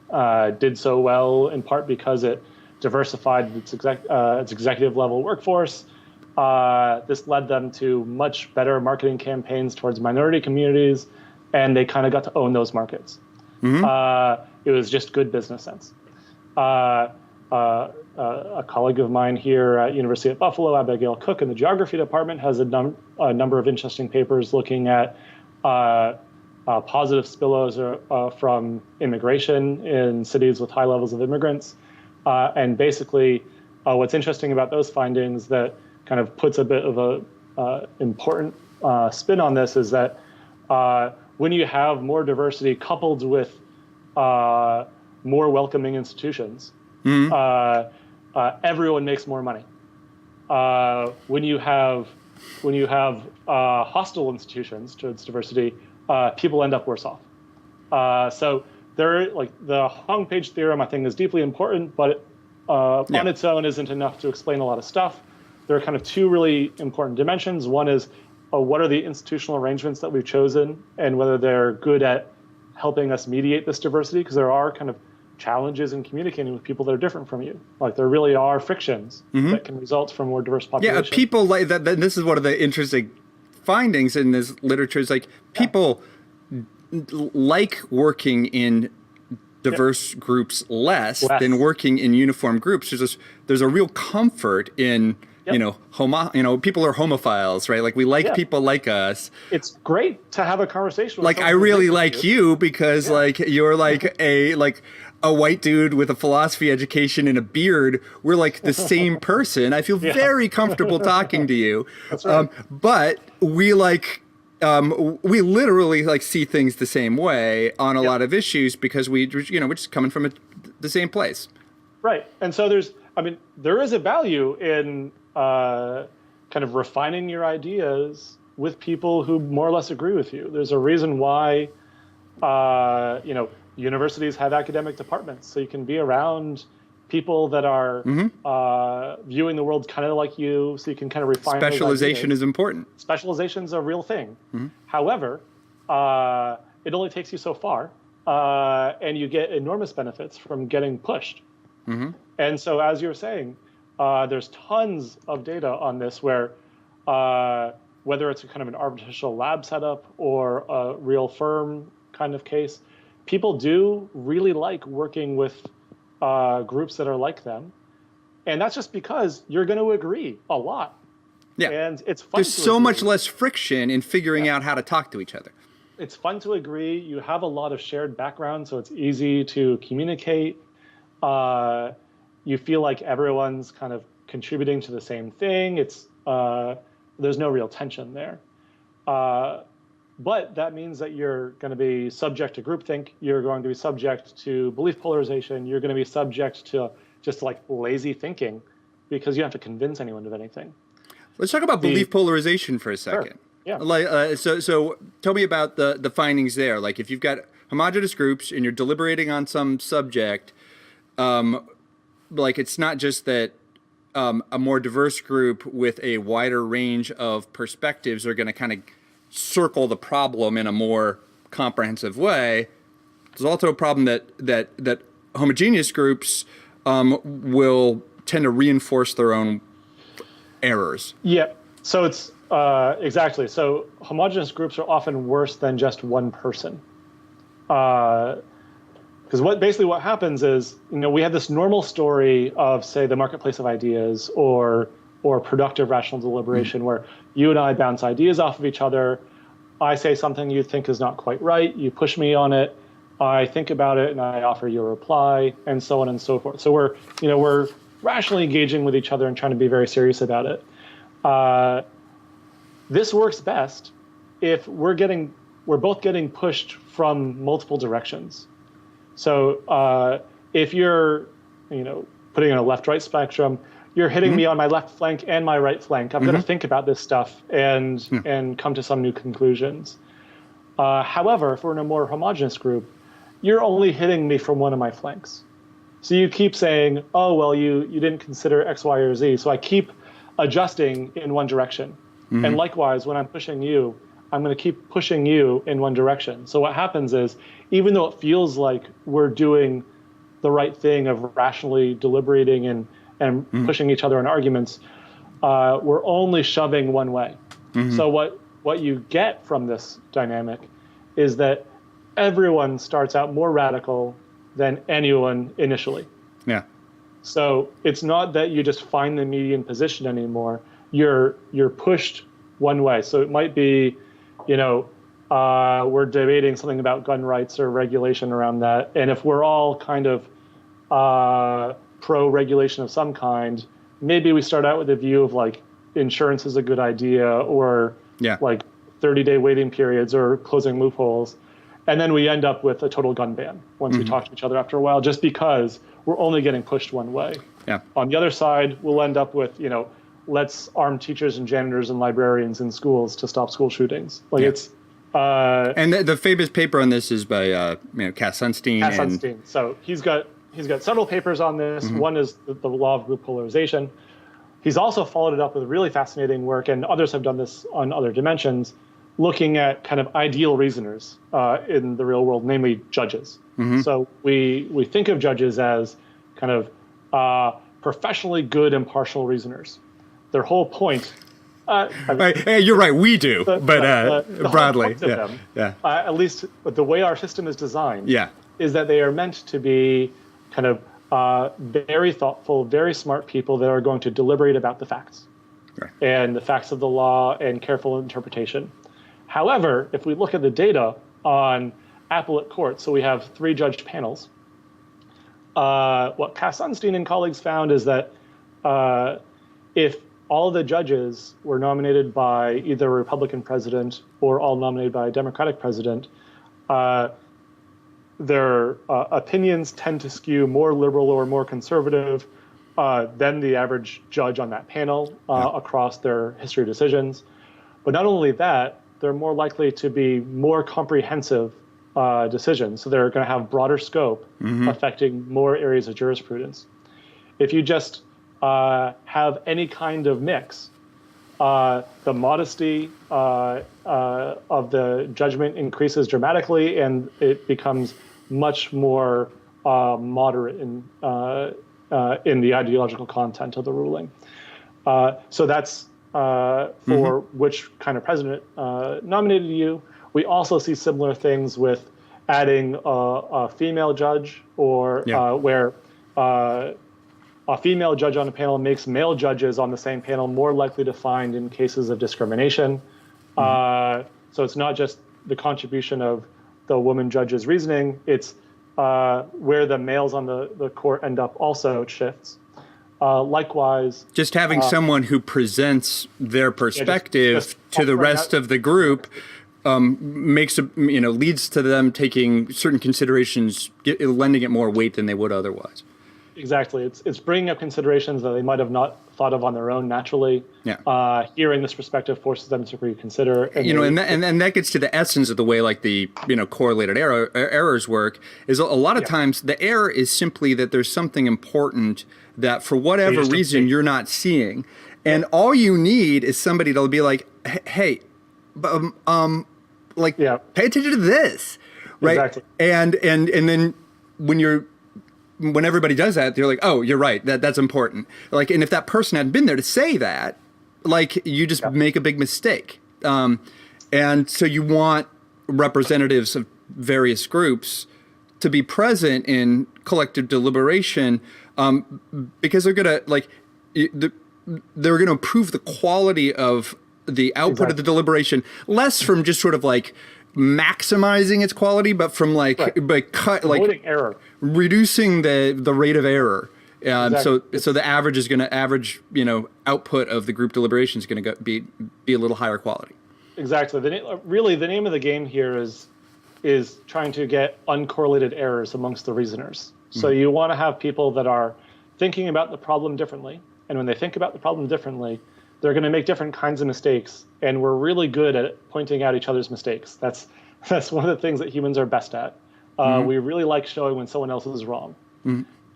did so well, in part because it diversified its executive level workforce. This led them to much better marketing campaigns towards minority communities, and they kind of got to own those markets. It was just good business sense. A colleague of mine here at University at Buffalo, Abigail Cook, in the geography department, has a number of interesting papers looking at positive spillovers from immigration in cities with high levels of immigrants. And basically, what's interesting about those findings that kind of puts a bit of a important spin on this is that when you have more diversity coupled with more welcoming institutions, everyone makes more money. When you have hostile institutions towards diversity, people end up worse off. So there, like the Hong-Page theorem, I think is deeply important, but on its own isn't enough to explain a lot of stuff. There are kind of two really important dimensions. One is what are the institutional arrangements that we've chosen, and whether they're good at helping us mediate this diversity, because there are kind of challenges in communicating with people that are different from you. Like there really are frictions that can result from more diverse population. Yeah, people like that. This is one of the interesting findings in this literature. Is like people like working in diverse groups less than working in uniform groups. There's a real comfort in people are homophiles, right? Like we like people like us. It's great to have a conversation with like I really like you because like you're like a white dude with a philosophy education and a beard. We're like the same person. I feel very comfortable talking to you. That's right. But we we literally like see things the same way on a lot of issues because we're just coming from the same place. Right. And so there is a value in kind of refining your ideas with people who more or less agree with you. There's a reason why, universities have academic departments, so you can be around people that are viewing the world kind of like you, so you can kind of refine. Specialization is important. Specialization is a real thing. However, it only takes you so far, and you get enormous benefits from getting pushed. And so, as you were saying, there's tons of data on this where whether it's a kind of an artificial lab setup or a real firm kind of case, people do really like working with groups that are like them. And that's just because you're going to agree a lot. Yeah. And it's fun. There's so much less friction in figuring out how to talk to each other. It's fun to agree. You have a lot of shared background, so it's easy to communicate. You feel like everyone's kind of contributing to the same thing. There's no real tension there. But that means that you're going to be subject to groupthink. You're going to be subject to belief polarization. You're going to be subject to just like lazy thinking because you don't have to convince anyone of anything. Let's talk about belief polarization for a second. Sure. Yeah. So tell me about the findings there. Like if you've got homogeneous groups and you're deliberating on some subject, like it's not just that a more diverse group with a wider range of perspectives are going to kind of circle the problem in a more comprehensive way. There's also a problem that homogeneous groups will tend to reinforce their own errors. Yeah. So it's exactly. So homogeneous groups are often worse than just one person. Because what happens is, we have this normal story of, say, the marketplace of ideas or productive rational deliberation where you and I bounce ideas off of each other. I say something you think is not quite right. You push me on it. I think about it and I offer you a reply, and so on and so forth. So we're rationally engaging with each other and trying to be very serious about it. This works best if we're both getting pushed from multiple directions. So if you're, putting in a left-right spectrum, you're hitting me on my left flank and my right flank. I've got to think about this stuff and come to some new conclusions. However, if we're in a more homogeneous group, you're only hitting me from one of my flanks. So you keep saying, oh, well, you didn't consider X, Y, or Z. So I keep adjusting in one direction. And likewise, when I'm pushing you, I'm going to keep pushing you in one direction. So what happens is, even though it feels like we're doing the right thing of rationally deliberating and pushing each other in arguments, we're only shoving one way. So what you get from this dynamic is that everyone starts out more radical than anyone initially. Yeah. So it's not that you just find the median position anymore. You're pushed one way. So it might be, we're debating something about gun rights or regulation around that. And if we're all kind of pro-regulation of some kind, maybe we start out with a view of like insurance is a good idea, or like 30-day waiting periods or closing loopholes. And then we end up with a total gun ban once we talk to each other after a while, just because we're only getting pushed one way. Yeah. On the other side, we'll end up with, let's arm teachers and janitors and librarians in schools to stop school shootings. Like it's. And the famous paper on this is by Cass Sunstein. Cass Sunstein. So he's got several papers on this. One is the law of group polarization. He's also followed it up with really fascinating work, and others have done this on other dimensions, looking at kind of ideal reasoners in the real world, namely judges. So we think of judges as kind of professionally good, impartial reasoners. Their whole point. You're right, we do, but broadly, at least the way our system is designed, is that they are meant to be kind of very thoughtful, very smart people that are going to deliberate about the facts and the facts of the law and careful interpretation. However, if we look at the data on appellate courts, so we have 3 judge panels, what Cass Sunstein and colleagues found is that if all the judges were nominated by either a Republican president or all nominated by a Democratic president, their opinions tend to skew more liberal or more conservative than the average judge on that panel across their history of decisions. But not only that, they're more likely to be more comprehensive decisions. So they're going to have broader scope, affecting more areas of jurisprudence. If you just have any kind of mix, the modesty of the judgment increases dramatically, and it becomes much more moderate in the ideological content of the ruling. So that's for which kind of president nominated you. We also see similar things with adding a female judge, or where a female judge on a panel makes male judges on the same panel more likely to find in cases of discrimination. So it's not just the contribution of the woman judge's reasoning, it's where the males on the court end up also shifts. Likewise, just having someone who presents their perspective to the rest of the group leads to them taking certain considerations, lending it more weight than they would otherwise. Exactly. It's bringing up considerations that they might have not thought of on their own naturally. Hearing this perspective forces them to reconsider. And that gets to the essence of the way like the correlated errors work. Is a lot of times the error is simply that there's something important that for whatever reason you're not seeing, and all you need is somebody to be like, hey, pay attention to this, right? Exactly. And then when everybody does that, they're like, oh, you're right. That's important. Like, and if that person hadn't been there to say that, like, you just make a big mistake. And so you want representatives of various groups to be present in collective deliberation, because they're gonna they're gonna improve the quality of the output of the deliberation, less from just sort of like maximizing its quality, but from avoiding error, reducing the rate of error. So the average is going to output of the group deliberation is going to be a little higher quality. Exactly. The name of the game here is trying to get uncorrelated errors amongst the reasoners. So you want to have people that are thinking about the problem differently, and when they think about the problem differently, they're going to make different kinds of mistakes. And we're really good at pointing out each other's mistakes. That's one of the things that humans are best at. We really like showing when someone else is wrong.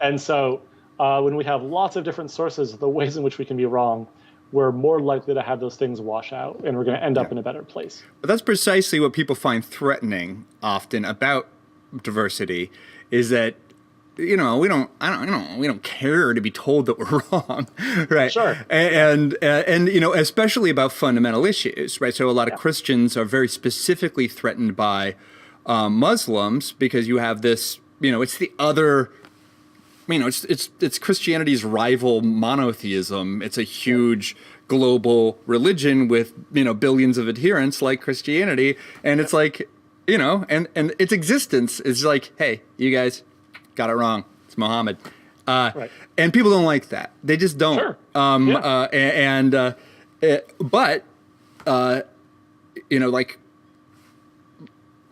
And so when we have lots of different sources of the ways in which we can be wrong, we're more likely to have those things wash out, and we're going to end up in a better place. But that's precisely what people find threatening often about diversity, is that, we don't care to be told that we're wrong, right? Sure. And especially about fundamental issues, right? So a lot of Christians are very specifically threatened by Muslims because you have this, it's the other. It's Christianity's rival monotheism. It's a huge global religion with, billions of adherents like Christianity. And it's like, and its existence is like, hey, you guys got it wrong. It's Muhammad. Right. And people don't like that. They just don't. Sure.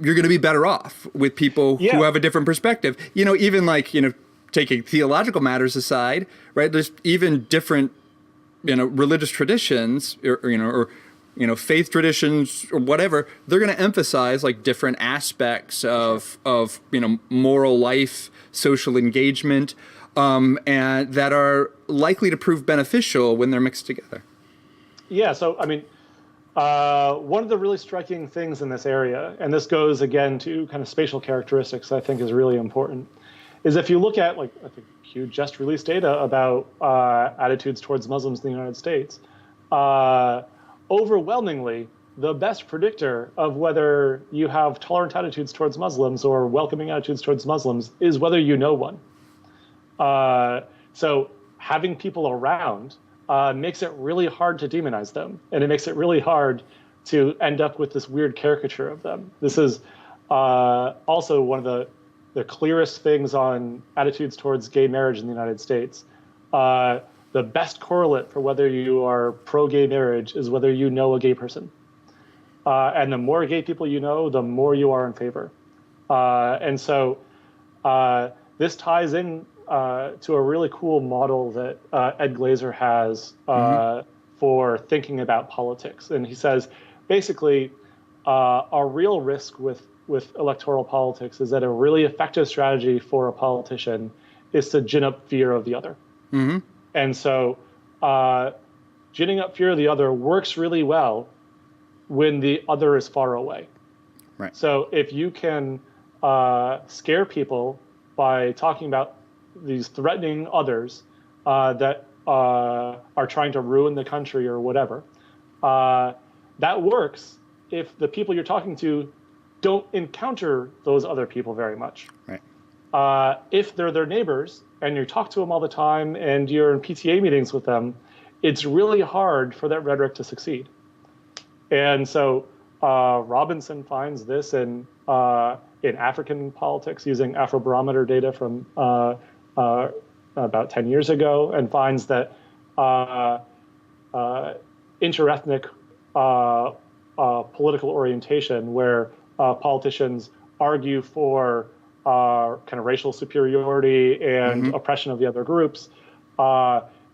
You're going to be better off with people who have a different perspective. Even taking theological matters aside, right? There's even different, religious traditions or faith traditions or whatever. They're going to emphasize like different aspects of moral life, social engagement, and that are likely to prove beneficial when they're mixed together. Yeah. So, one of the really striking things in this area, and this goes again to kind of spatial characteristics, I think is really important, is if you look at, I think Q just released data about attitudes towards Muslims in the United States, overwhelmingly, the best predictor of whether you have tolerant attitudes towards Muslims or welcoming attitudes towards Muslims is whether you know one. So having people around makes it really hard to demonize them, and it makes it really hard to end up with this weird caricature of them. This is also one of the clearest things on attitudes towards gay marriage in the United States. The best correlate for whether you are pro-gay marriage is whether you know a gay person. And the more gay people you know, the more you are in favor. And so this ties in to a really cool model that Ed Glazer has for thinking about politics. And he says, basically, our real risk with electoral politics is that a really effective strategy for a politician is to gin up fear of the other. And so ginning up fear of the other works really well when the other is far away. Right. So if you can scare people by talking about these threatening others that are trying to ruin the country or whatever, that works if the people you're talking to don't encounter those other people very much. Right. If they're their neighbors and you talk to them all the time and you're in PTA meetings with them, it's really hard for that rhetoric to succeed. And so Robinson finds this in African politics using Afrobarometer data from about 10 years ago, and finds that interethnic political orientation, where politicians argue for kind of racial superiority and oppression of the other groups,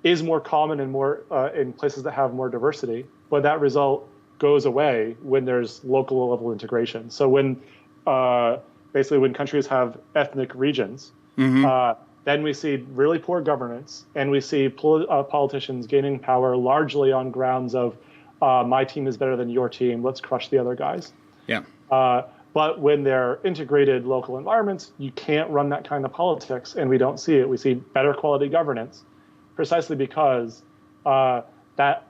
is more common and more in places that have more diversity. But that result goes away when there's local level integration. So when basically when countries have ethnic regions, then we see really poor governance, and we see politicians gaining power largely on grounds of my team is better than your team, let's crush the other guys. Yeah. But when they're integrated local environments, you can't run that kind of politics, and we don't see it. We see better quality governance, precisely because that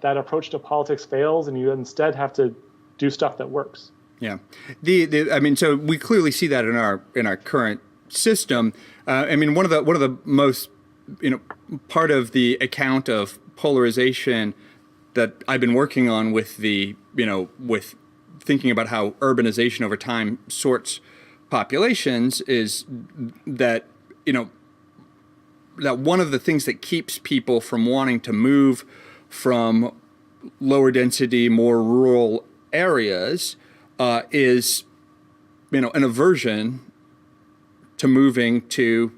approach to politics fails, and you instead have to do stuff that works. Yeah, so we clearly see that in our current system. One of the most part of the account of polarization that I've been working on with with thinking about how urbanization over time sorts populations is that that one of the things that keeps people from wanting to move from lower density, more rural areas is an aversion to moving to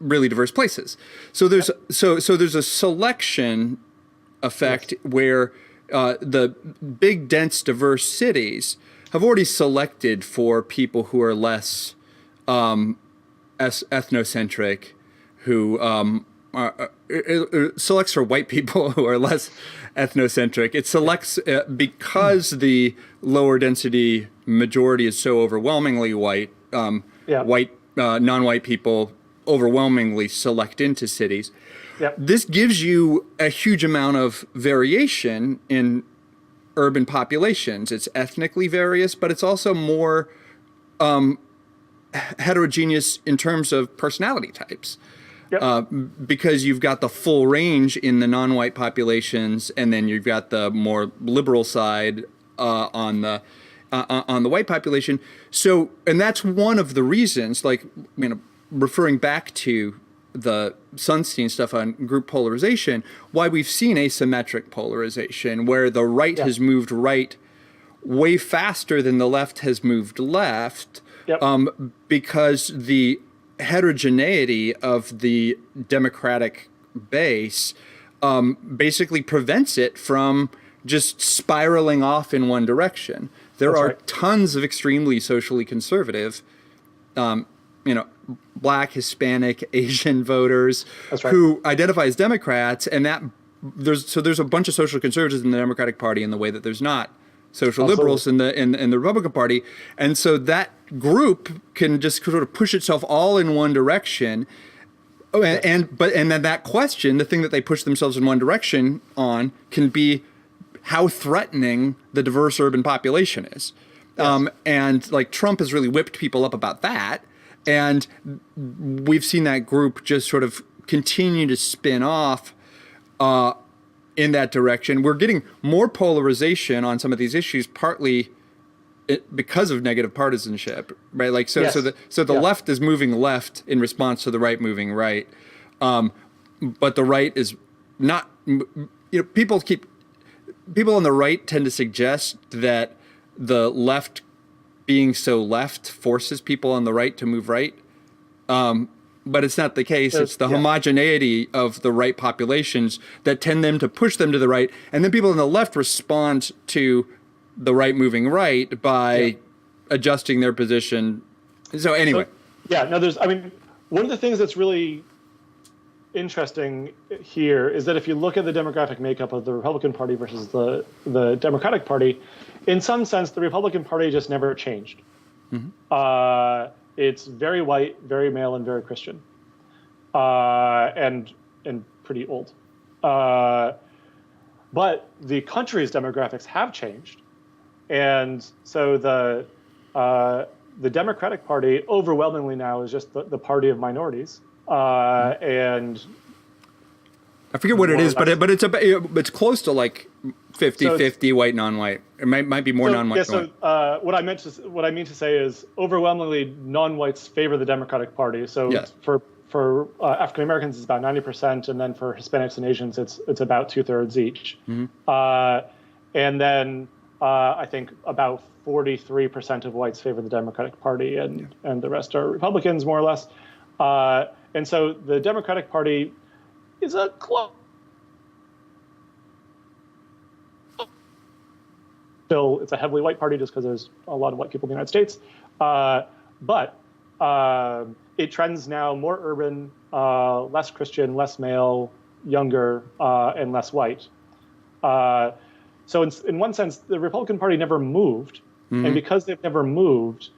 really diverse places. So there's there's a selection effect where the big, dense, diverse cities have already selected for people who are less ethnocentric, who it selects for white people who are less ethnocentric. It selects because the lower density majority is so overwhelmingly white. Non-white people overwhelmingly select into cities. Yep. This gives you a huge amount of variation in urban populations. It's ethnically various, but it's also more heterogeneous in terms of personality types. Yep. Because you've got the full range in the non-white populations, and then you've got the more liberal side on the white population. So, and that's one of the reasons, like, referring back to the Sunstein stuff on group polarization, why we've seen asymmetric polarization, where the right has moved right way faster than the left has moved left, because the heterogeneity of the Democratic base basically prevents it from just spiraling off in one direction. There are tons of extremely socially conservative, Black, Hispanic, Asian voters who identify as Democrats, and there's a bunch of social conservatives in the Democratic Party in the way that there's not social liberals in the Republican Party, and so that group can just sort of push itself all in one direction. And then that question, the thing that they push themselves in one direction on, can be how threatening the diverse urban population is. And like Trump has really whipped people up about that. And we've seen that group just sort of continue to spin off in that direction. We're getting more polarization on some of these issues, partly because of negative partisanship, right? Like the left is moving left in response to the right moving right, but the right is not. People on the right tend to suggest that the left being so left forces people on the right to move right. But it's not the case. It's the homogeneity of the right populations that tend them to push them to the right. And then people on the left respond to the right moving right by adjusting their position. So anyway. One of the things that's really interesting here is that if you look at the demographic makeup of the Republican Party versus the Democratic Party, in some sense, the Republican Party just never changed. Mm-hmm. It's very white, very male, and very Christian, and pretty old. But the country's demographics have changed, and so the Democratic Party overwhelmingly now is just the party of minorities, and I forget what it is, but it's close to like 50-50 white non-white. It might be more non-white. What I mean to say is overwhelmingly non-whites favor the Democratic Party. So for African Americans it's about 90%, and then for Hispanics and Asians it's about 2/3 each. Mm-hmm. And then I think about 43% of whites favor the Democratic Party, and the rest are Republicans, more or less. And so the Democratic Party is a close. Still, it's a heavily white party just because there's a lot of white people in the United States. But it trends now more urban, less Christian, less male, younger, and less white. So in one sense, the Republican Party never moved. Mm-hmm. And because they've never moved,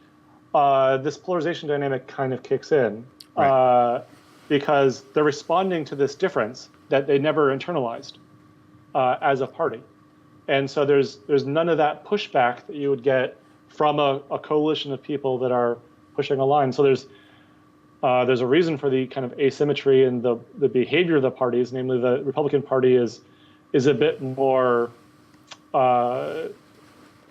this polarization dynamic kind of kicks in. Right. Because they're responding to this difference that they never internalized as a party. And so there's none of that pushback that you would get from a coalition of people that are pushing a line. So there's a reason for the kind of asymmetry in the behavior of the parties. Namely, the Republican Party is a bit more kind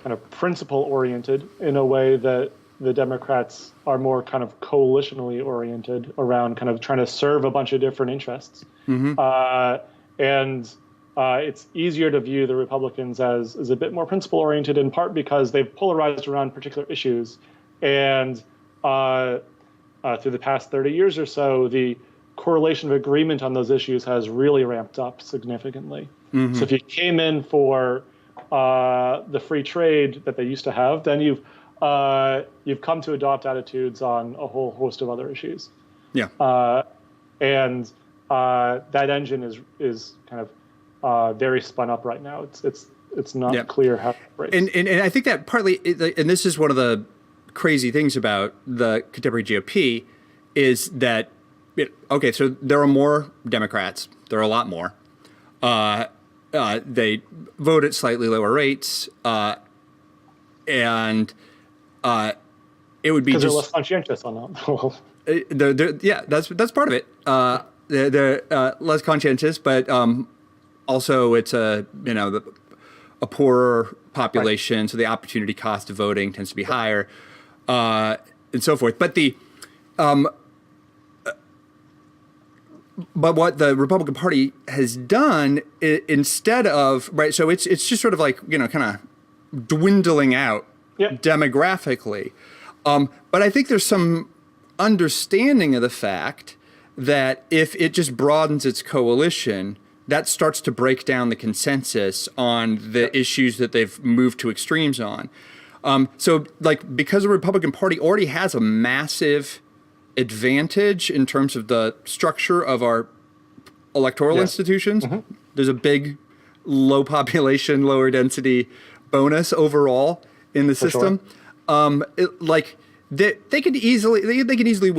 of principle oriented in a way that the Democrats are more kind of coalitionally oriented around kind of trying to serve a bunch of different interests. Mm-hmm. And it's easier to view the Republicans as a bit more principle oriented, in part because they've polarized around particular issues. And through the past 30 years or so, the correlation of agreement on those issues has really ramped up significantly. So if you came in for the free trade that they used to have, then you've come to adopt attitudes on a whole host of other issues. Yeah. And that engine is kind of very spun up right now. It's not clear how to break. And I think that partly, and this is one of the crazy things about the contemporary GOP, is that, okay, so there are more Democrats. There are a lot more. They vote at slightly lower rates, and it would be because just they're less conscientious on that. yeah, that's part of it. They're less conscientious, but also it's a poorer population, so the opportunity cost of voting tends to be higher, and so forth. But but what the Republican Party has done, instead of, right, so it's just sort of like, kind of dwindling out demographically. But I think there's some understanding of the fact that if it just broadens its coalition, that starts to break down the consensus on the issues that they've moved to extremes on. So, like, because the Republican Party already has a massive advantage in terms of the structure of our electoral institutions, there's a big low population, lower density bonus overall in the system. Sure. They could easily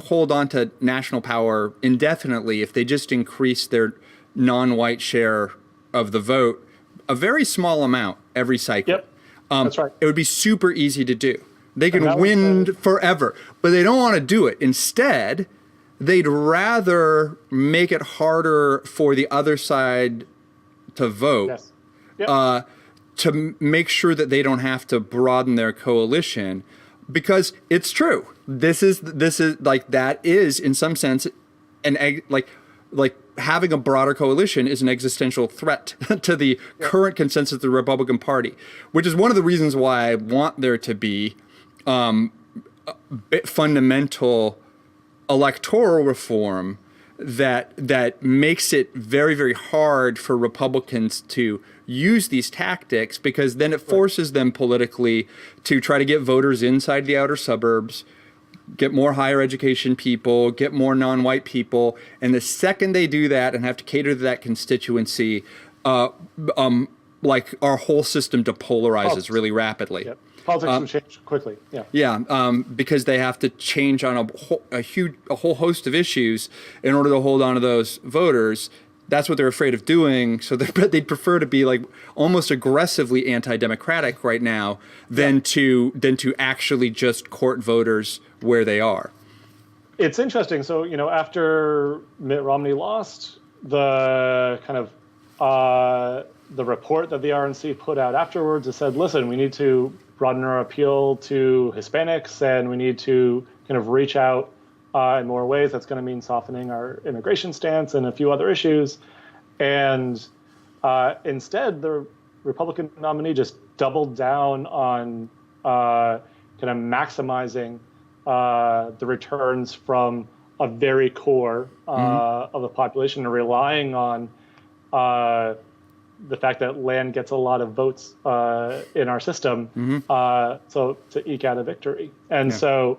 hold on to national power indefinitely if they just increase their non-white share of the vote a very small amount every cycle. Yep. That's right. It would be super easy to do. They can win forever, but they don't want to do it. Instead, they'd rather make it harder for the other side to vote, to make sure that they don't have to broaden their coalition. Because it's true. This is like, that is in some sense like having a broader coalition is an existential threat to the current consensus of the Republican Party, which is one of the reasons why I want there to be fundamental electoral reform that makes it very, very hard for Republicans to use these tactics, because then it forces them politically to try to get voters inside the outer suburbs, get more higher education people, get more non-white people. And the second they do that and have to cater to that constituency, like, our whole system depolarizes really rapidly. Yep. Politics will change quickly. Because they have to change on a whole host of issues in order to hold on to those voters. That's what they're afraid of doing. So they'd prefer to be, like, almost aggressively anti-democratic right now than to actually just court voters where they are. It's interesting. So, after Mitt Romney lost, the kind of the report that the RNC put out afterwards, it said, listen, we need to broaden our appeal to Hispanics, and we need to kind of reach out in more ways. That's going to mean softening our immigration stance and a few other issues. And instead, the Republican nominee just doubled down on kind of maximizing the returns from a very core of the population, and relying on the fact that land gets a lot of votes in our system, so to eke out a victory. And so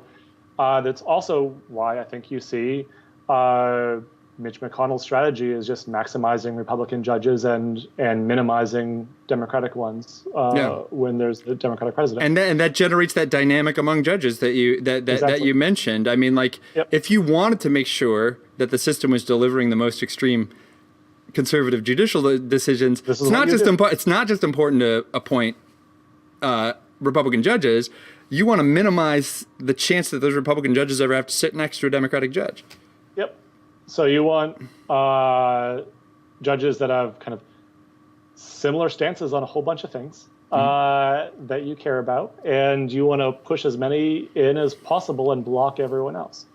that's also why I think you see Mitch McConnell's strategy is just maximizing Republican judges and minimizing Democratic ones when there's a Democratic president. And that generates that dynamic among judges that you mentioned. I mean, like, if you wanted to make sure that the system was delivering the most extreme conservative judicial decisions, it's not just important to appoint Republican judges. You want to minimize the chance that those Republican judges ever have to sit next to a Democratic judge. Yep. So you want judges that have kind of similar stances on a whole bunch of things that you care about, and you want to push as many in as possible and block everyone else.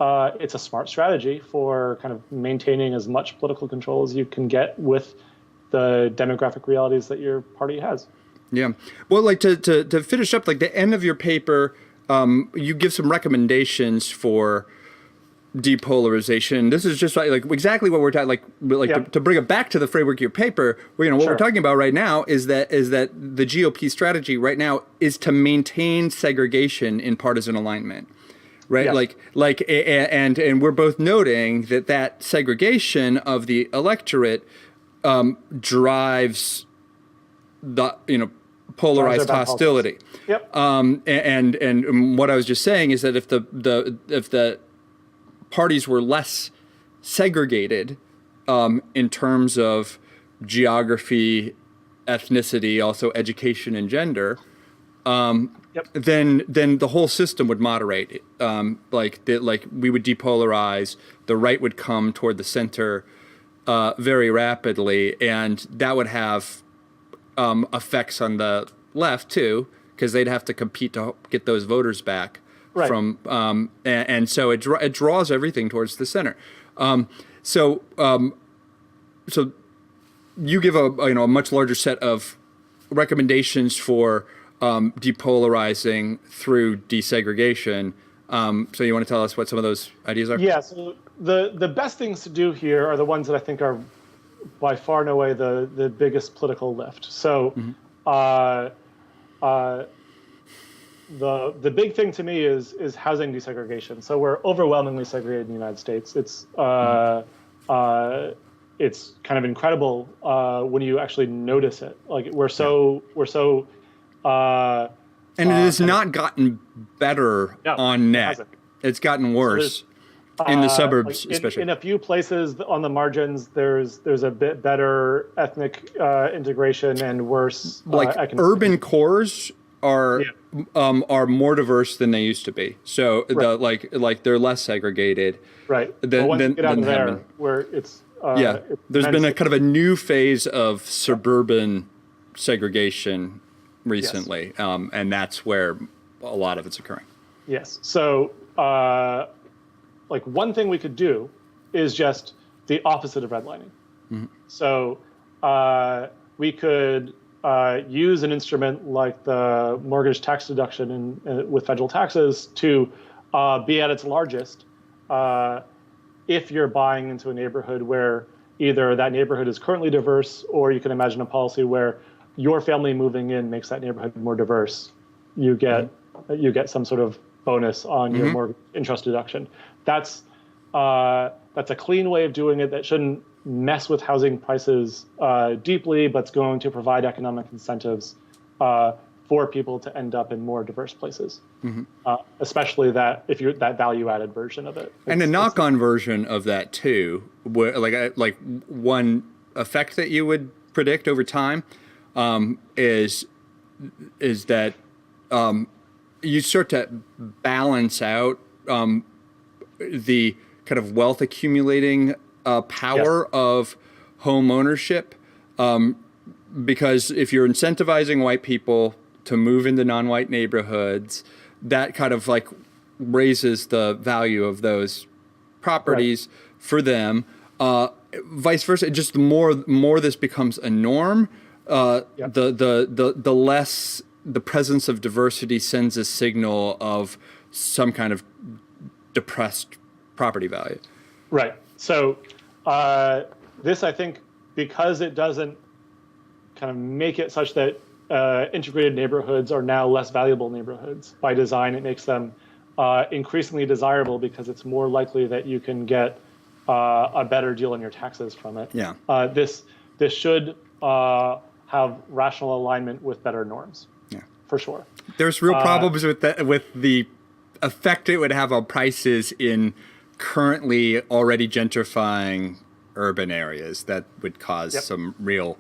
It's a smart strategy for kind of maintaining as much political control as you can get with the demographic realities that your party has. Yeah. Well, like, to finish up, like, the end of your paper, you give some recommendations for depolarization. This is just like exactly what we're talking. Like to bring it back to the framework of your paper. What we're talking about right now is that the GOP strategy right now is to maintain segregation in partisan alignment, right? Yes. And we're both noting that segregation of the electorate drives the polarized hostility. Yep. And what I was just saying is that if the parties were less segregated in terms of geography, ethnicity, also education and gender, then the whole system would moderate. Like we would depolarize, the right would come toward the center very rapidly, and that would have effects on the left too, because they'd have to compete to get those voters back. Right. From and so it draws everything towards the center. So you give a much larger set of recommendations for depolarizing through desegregation. So you want to tell us what some of those ideas are? Yeah. So the best things to do here are the ones that I think are by far and away the biggest political lift. So. The big thing to me is housing desegregation. So we're overwhelmingly segregated in the United States. It's kind of incredible when you actually notice it. Like we're so and it has not gotten better on net. It's gotten worse in the suburbs, especially. In a few places on the margins, there's a bit better ethnic integration and worse urban cores are more diverse than they used to be. So they're less segregated. Right. Once you get out of there, where it's there's been a kind of a new phase of suburban segregation recently, and that's where a lot of it's occurring. Yes. So one thing we could do is just the opposite of redlining. Mm-hmm. So we could use an instrument like the mortgage tax deduction with federal taxes to be at its largest if you're buying into a neighborhood where either that neighborhood is currently diverse, or you can imagine a policy where your family moving in makes that neighborhood more diverse. You get some sort of bonus on your mortgage interest deduction. That's a clean way of doing it that shouldn't mess with housing prices deeply, but it's going to provide economic incentives for people to end up in more diverse places, especially if you're that value-added version of it. And a knock-on version of that too, like one effect that you would predict over time is that you start to balance out the kind of wealth accumulating power of home ownership, because if you're incentivizing white people to move into non-white neighborhoods, that kind of like raises the value of those properties for them. Vice versa, just the more this becomes a norm, the less the presence of diversity sends a signal of some kind of depressed property value. Right. So this, I think, because it doesn't kind of make it such that integrated neighborhoods are now less valuable neighborhoods. By design, it makes them increasingly desirable because it's more likely that you can get a better deal on your taxes from it. Yeah. This should have rational alignment with better norms. Yeah. For sure. There's real problems with that, with the effect it would have on prices in currently already gentrifying urban areas that would cause some real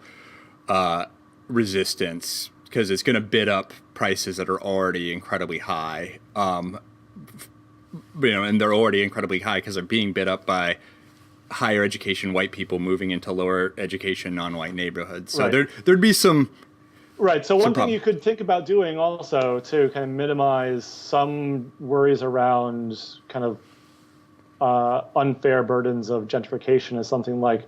resistance, because it's going to bid up prices that are already incredibly high. And they're already incredibly high because they're being bid up by higher education white people moving into lower education non-white neighborhoods. So there'd be some. Right. So one thing you could think about doing also to kind of minimize some worries around kind of unfair burdens of gentrification is something like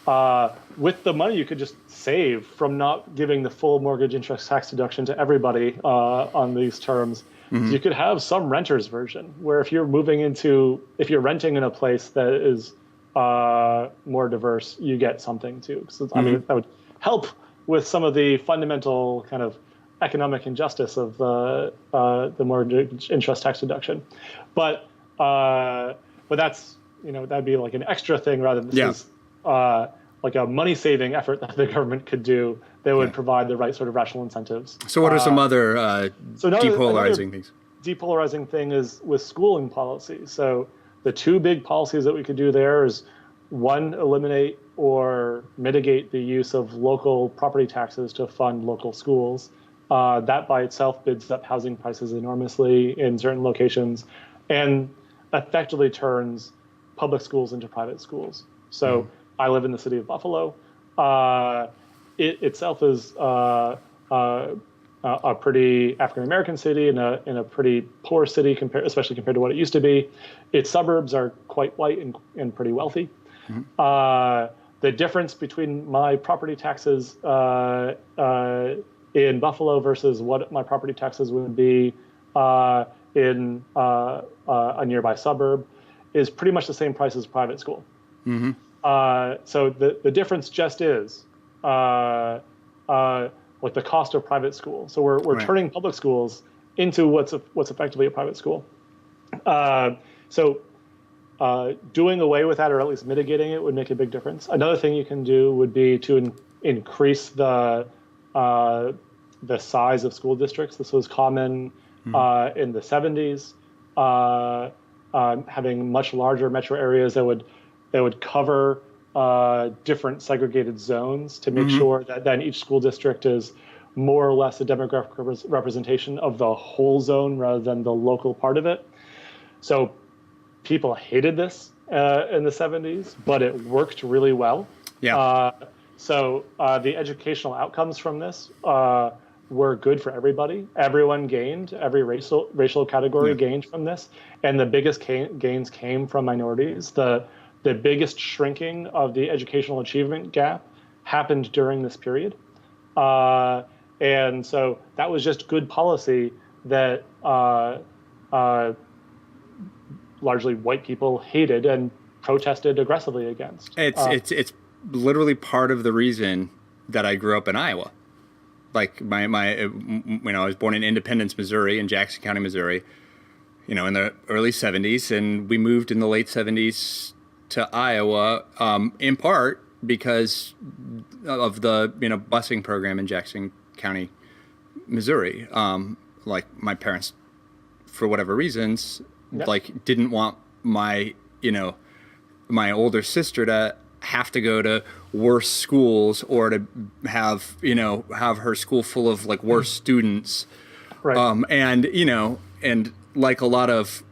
with the money you could just save from not giving the full mortgage interest tax deduction to everybody on these terms, you could have some renter's version where if you're renting in a place that is more diverse, you get something too. So, I mean, that would help with some of the fundamental kind of economic injustice of the mortgage interest tax deduction. But that's, that'd be like an extra thing rather than this is like a money-saving effort that the government could do that would provide the right sort of rational incentives. So what are some other depolarizing things? Depolarizing thing is with schooling policy. So the two big policies that we could do there is, one, eliminate or mitigate the use of local property taxes to fund local schools. That by itself bids up housing prices enormously in certain locations and effectively turns public schools into private schools. So I live in the city of Buffalo. It itself is a pretty African-American city in a pretty poor city, especially compared to what it used to be. Its suburbs are quite white and pretty wealthy. The difference between my property taxes in Buffalo versus what my property taxes would be in a nearby suburb is pretty much the same price as private school. So the difference just is like the cost of private school. So we're turning public schools into what's effectively a private school. So doing away with that, or at least mitigating it, would make a big difference. Another thing you can do would be to increase the size of school districts. This was common in the 70s, having much larger metro areas that would cover different segregated zones to make sure that then each school district is more or less a demographic representation of the whole zone rather than the local part of it. So people hated this in the 70s, but it worked really well. So the educational outcomes from this were good for everybody. Everyone gained. Every racial category gained from this, and the biggest gains came from minorities. The biggest shrinking of the educational achievement gap happened during this period, and so that was just good policy that largely white people hated and protested aggressively against. It's literally part of the reason that I grew up in Iowa. Like I was born in Independence, Missouri, in Jackson County, Missouri, in the early 70s, and we moved in the late 70s to Iowa, in part because of the busing program in Jackson County, Missouri. Like my parents, for whatever reasons, didn't want my older sister to have to go to worse schools or to have her school full of like worse students. And like a lot of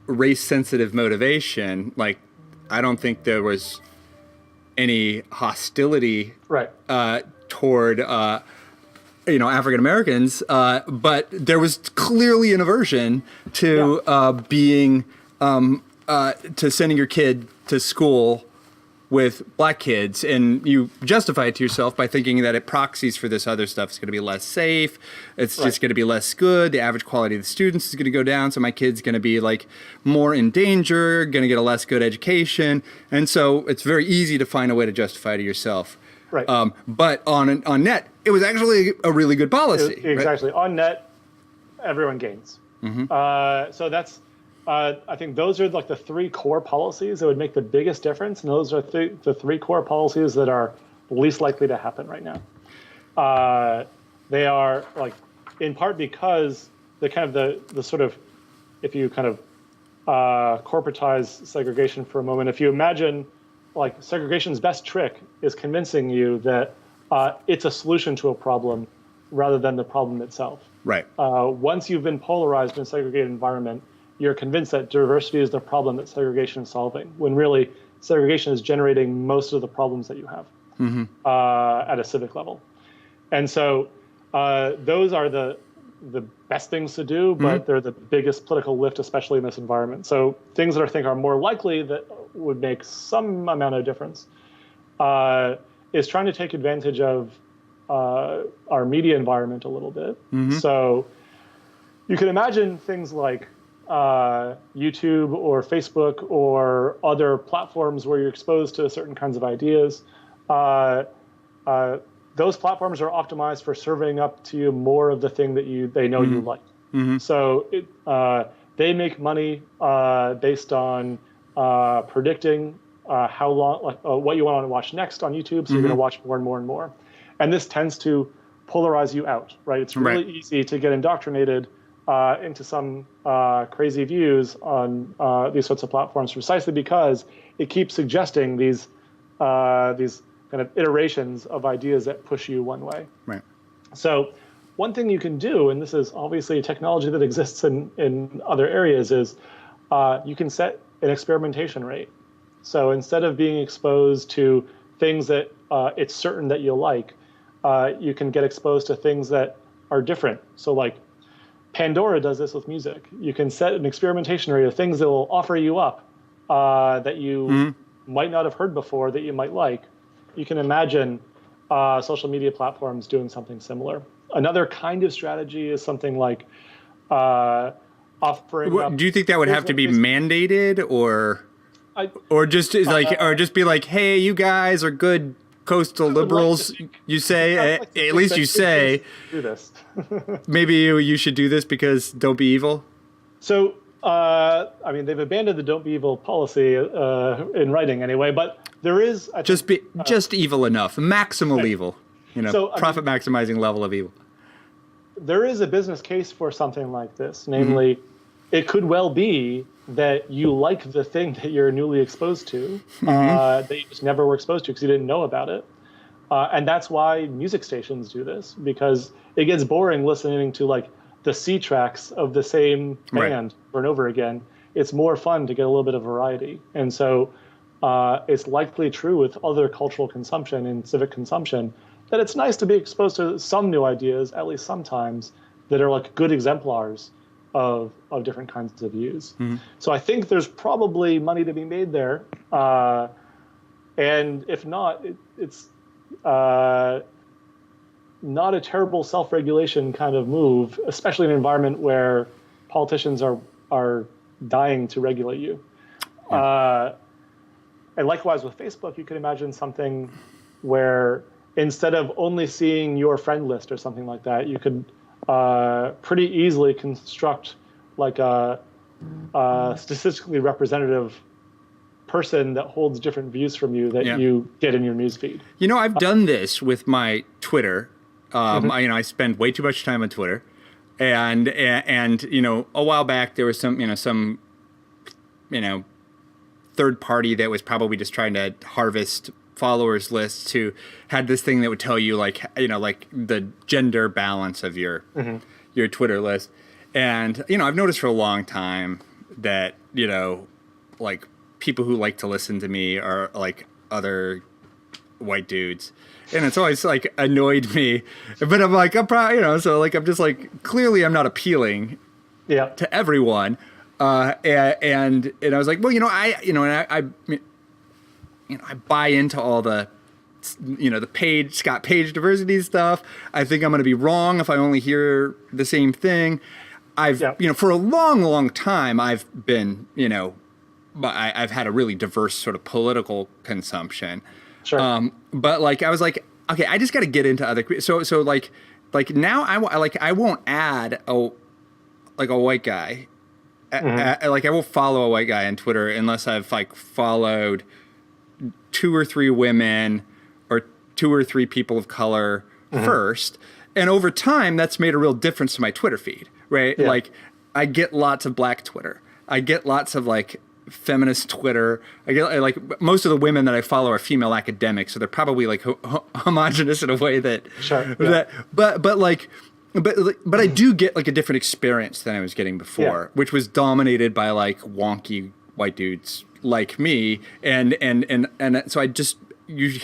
race sensitive motivation, like I don't think there was any hostility toward African Americans, but there was clearly an aversion to being to sending your kid to school with black kids, and you justify it to yourself by thinking that it proxies for this other stuff. It's going to be less safe. It's just going to be less good. The average quality of the students is going to go down. So my kid's going to be like more in danger, going to get a less good education. And so it's very easy to find a way to justify it to yourself. But on net, it was actually a really good policy. Exactly. On net, everyone gains. So that's, I think those are like the three core policies that would make the biggest difference. And those are the three core policies that are least likely to happen right now. They are like, in part because the kind of the sort of, if you kind of corporatize segregation for a moment, if you imagine like segregation's best trick is convincing you that it's a solution to a problem rather than the problem itself. Once you've been polarized in a segregated environment, you're convinced that diversity is the problem that segregation is solving, when really segregation is generating most of the problems that you have at a civic level. And so those are the best things to do, but they're the biggest political lift, especially in this environment. So things that I think are more likely that would make some amount of difference is trying to take advantage of our media environment a little bit. So you can imagine things like YouTube or Facebook or other platforms where you're exposed to certain kinds of ideas. Those platforms are optimized for serving up to you more of the thing that they know you like. So they make money based on predicting how long, what you want to watch next on YouTube. So you're going to watch more and more and more. And this tends to polarize you out, right? It's really easy to get indoctrinated into some crazy views on these sorts of platforms, precisely because it keeps suggesting these kind of iterations of ideas that push you one way. Right. So one thing you can do, and this is obviously a technology that exists in other areas, is you can set an experimentation rate. So instead of being exposed to things that it's certain that you'll like, you can get exposed to things that are different. So like Pandora does this with music. You can set an experimentation rate of things that will offer you up that you might not have heard before that you might like. You can imagine social media platforms doing something similar. Another kind of strategy is something like offering up. Do you think that would have to be mandated, or just be like, hey, you guys are good coastal liberals, you say, at least you say, do this. Maybe you should do this because don't be evil? So, I mean, they've abandoned the don't be evil policy in writing anyway, but there is... just evil enough, maximal evil, profit maximizing level of evil. There is a business case for something like this, namely, it could well be that you like the thing that you're newly exposed to, that you just never were exposed to because you didn't know about it. And that's why music stations do this, because it gets boring listening to like the C tracks of the same band over and over again. It's more fun to get a little bit of variety. And so it's likely true with other cultural consumption and civic consumption that it's nice to be exposed to some new ideas, at least sometimes, that are like good exemplars of different kinds of views. So I think there's probably money to be made there. And if not, it's not a terrible self-regulation kind of move, especially in an environment where politicians are dying to regulate you. And likewise with Facebook, you could imagine something where instead of only seeing your friend list or something like that, you could pretty easily construct like a statistically representative person that holds different views from you that you get in your newsfeed. I've done this with my Twitter. I spend way too much time on Twitter, and a while back there was some third party that was probably just trying to harvest followers lists who had this thing that would tell you like the gender balance of your Twitter list. And, I've noticed for a long time that, like people who like to listen to me are like other white dudes. And it's always like annoyed me, but I'm like, I'm probably, so like, I'm just like, clearly I'm not appealing to everyone. And I was like, well, I buy into all the, the Scott Page diversity stuff. I think I'm going to be wrong if I only hear the same thing. For a long, long time, I've been, I've had a really diverse sort of political consumption. Sure. But like, I was like, okay, I just got to get into other, so like now I won't add a white guy. I won't follow a white guy on Twitter unless I've like followed 2 or 3 women or 2 or 3 people of color first. And over time, that's made a real difference to my Twitter feed, right? Yeah. Like I get lots of black Twitter. I get lots of like feminist Twitter. I get like most of the women that I follow are female academics. So they're probably like homogenous in a way that, but I do get like a different experience than I was getting before, which was dominated by like wonky white dudes like me, and so you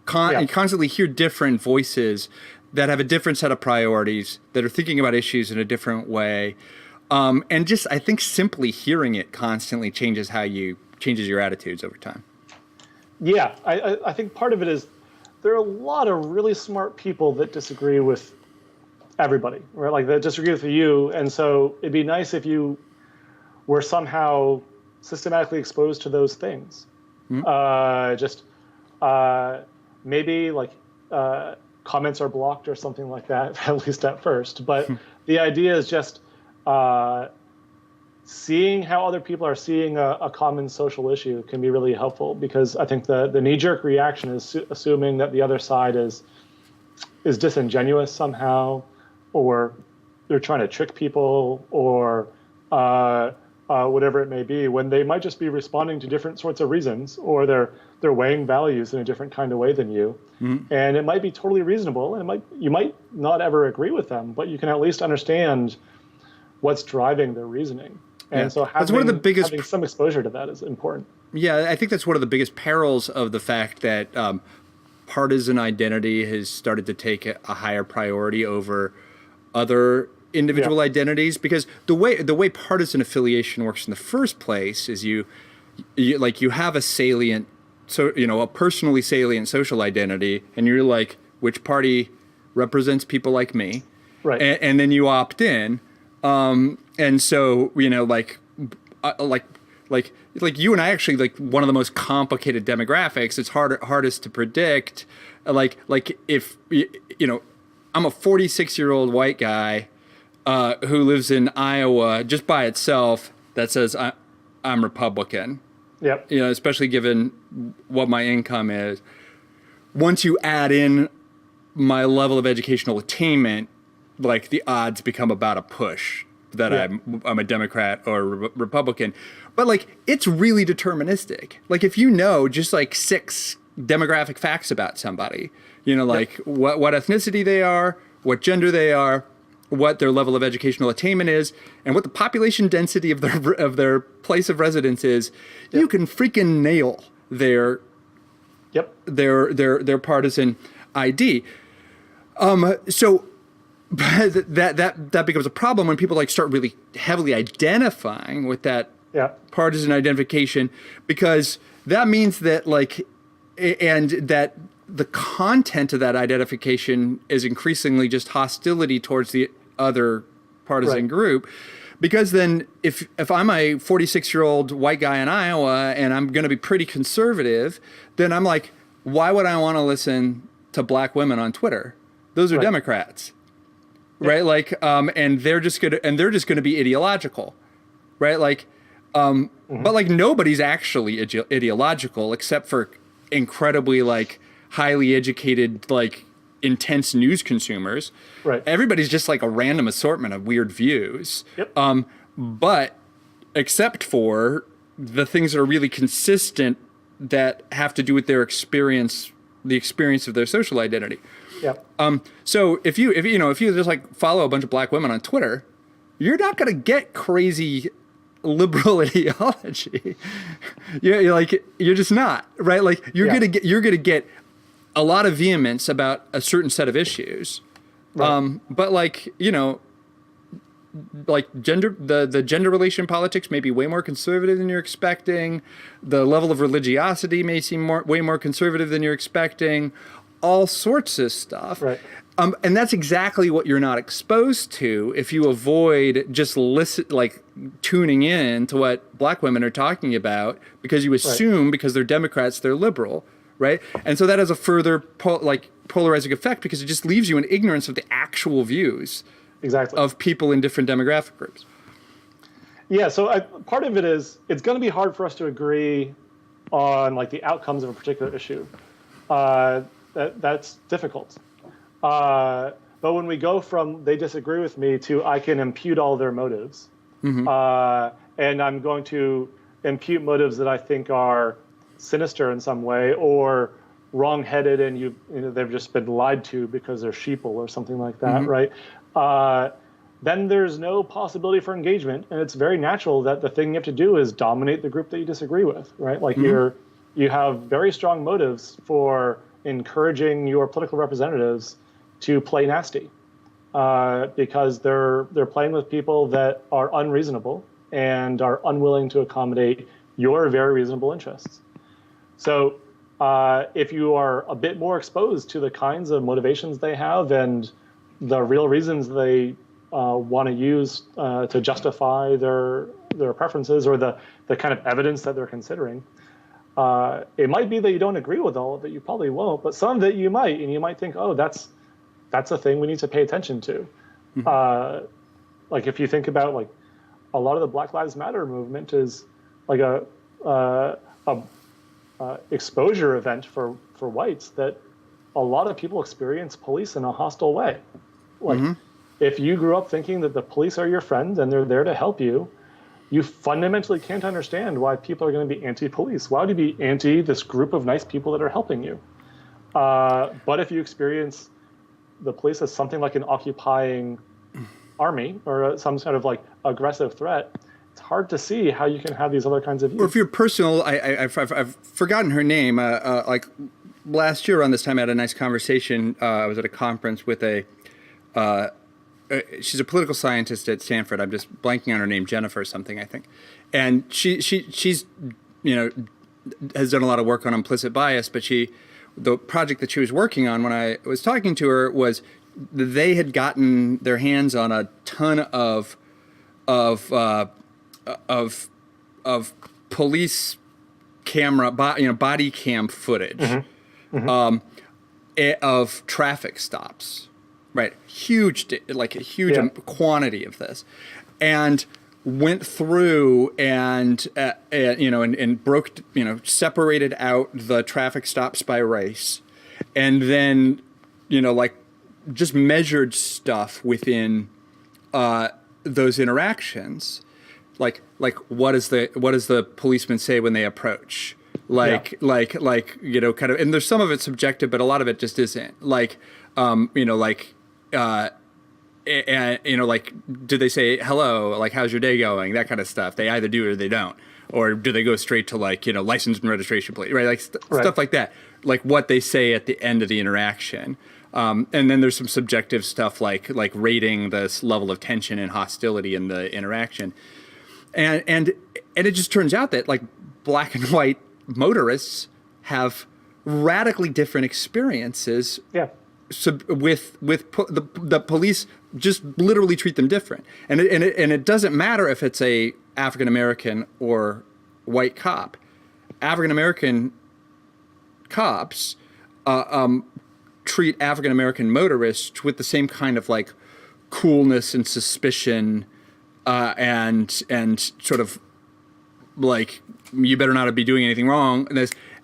constantly hear different voices that have a different set of priorities, that are thinking about issues in a different way, and just I think simply hearing it constantly changes your attitudes over time. Yeah, I think part of it is there are a lot of really smart people that disagree with everybody, right? Like that disagree with you, and so it'd be nice if you were somehow systematically exposed to those things. Just maybe like comments are blocked or something like that, at least at first. But the idea is just seeing how other people are seeing a common social issue can be really helpful, because I think the knee-jerk reaction is assuming that the other side is disingenuous somehow, or they're trying to trick people, or whatever it may be, when they might just be responding to different sorts of reasons, or they're weighing values in a different kind of way than you. And it might be totally reasonable, and you might not ever agree with them, but you can at least understand what's driving their reasoning. And so having some exposure to that is important. Yeah, I think that's one of the biggest perils of the fact that partisan identity has started to take a higher priority over other individual identities, because the way partisan affiliation works in the first place is you have a salient, so a personally salient social identity, and you're like, which party represents people like me, right? And then you opt in. And so, like you and I actually, like, one of the most complicated demographics. It's hardest to predict. Like if, I'm a 46-year-old white guy, who lives in Iowa just by itself, that says I'm Republican. Yep. Especially given what my income is. Once you add in my level of educational attainment, like, the odds become about a push that I'm a Democrat or a Republican. But, like, it's really deterministic. Like, if you know just like 6 demographic facts about somebody, like what ethnicity they are, what gender they are, what their level of educational attainment is, and what the population density of their place of residence is, you can freaking nail their partisan ID. So that becomes a problem when people, like, start really heavily identifying with that partisan identification, because that means that, like, and that the content of that identification is increasingly just hostility towards the other partisan group. Because then if I'm a 46-year-old white guy in Iowa and I'm going to be pretty conservative, then I'm like, why would I want to listen to black women on Twitter? Those are Democrats. Right. Like, and they're just going to be ideological. Right. Like, but, like, nobody's actually ideological except for incredibly, like, highly educated, like, intense news consumers. Right. Everybody's just like a random assortment of weird views. Yep. But except for the things that are really consistent that have to do with their experience, the experience of their social identity. Yeah. So if you just, like, follow a bunch of black women on Twitter, you're not going to get crazy liberal ideology. You're just not, right? Like, you're going to get a lot of vehemence about a certain set of issues. But, like, like the gender relation politics may be way more conservative than you're expecting. The level of religiosity may seem way more conservative than you're expecting. All sorts of stuff. Right. And that's exactly what you're not exposed to if you avoid just tuning in to what black women are talking about, because you assume because they're Democrats, they're liberal, right? And so that has a further polarizing effect, because it just leaves you in ignorance of the actual views of people in different demographic groups. Yeah, so part of it is it's going to be hard for us to agree on, like, the outcomes of a particular issue. That's difficult. But when we go from they disagree with me to I can impute all their motives, and I'm going to impute motives that I think are sinister in some way, or wrong-headed, and they've just been lied to because they're sheeple or something like that, right? Then there's no possibility for engagement, and it's very natural that the thing you have to do is dominate the group that you disagree with, right? Like, you have very strong motives for encouraging your political representatives to play nasty, because they're playing with people that are unreasonable and are unwilling to accommodate your very reasonable interests. So if you are a bit more exposed to the kinds of motivations they have and the real reasons they want to use to justify their preferences or the kind of evidence that they're considering, it might be that you don't agree with all of it. You probably won't, but some of it you might, and you might think, oh, that's a thing we need to pay attention to. Mm-hmm. Like if you think about like a lot of the Black Lives Matter movement is like a exposure event for whites that a lot of people experience police in a hostile way. Like mm-hmm. if you grew up thinking that the police are your friend and they're there to help you, you fundamentally can't understand why people are going to be anti-police. Why would you be anti this group of nice people that are helping you? But if you experience the police as something like an occupying army or some sort of like aggressive threat, it's hard to see how you can have these other kinds of views. Or if you're personal, I've forgotten her name. Like last year around this time, I had a nice conversation. I was at a conference with she's a political scientist at Stanford. I'm just blanking on her name, Jennifer something, I think. And she's has done a lot of work on implicit bias, but the project that she was working on when I was talking to her was they had gotten their hands on a ton of police camera, body cam footage mm-hmm. Mm-hmm. Of traffic stops. Right, huge quantity of this, and went through and broke, separated out the traffic stops by race, and then, just measured stuff within those interactions, like what does the policeman say when they approach, kind of, and there's some of it subjective, but a lot of it just isn't, do they say hello, like how's your day going, that kind of stuff. They either do or they don't, or do they go straight to license and registration plate, right? Right. Stuff like that, like what they say at the end of the interaction. And then there's some subjective stuff like rating this level of tension and hostility in the interaction, and it just turns out that like black and white motorists have radically different experiences. Yeah. So with the police just literally treat them different, and it doesn't matter if it's a African American or white cop. African American cops treat African American motorists with the same kind of like coolness and suspicion, and sort of like you better not be doing anything wrong.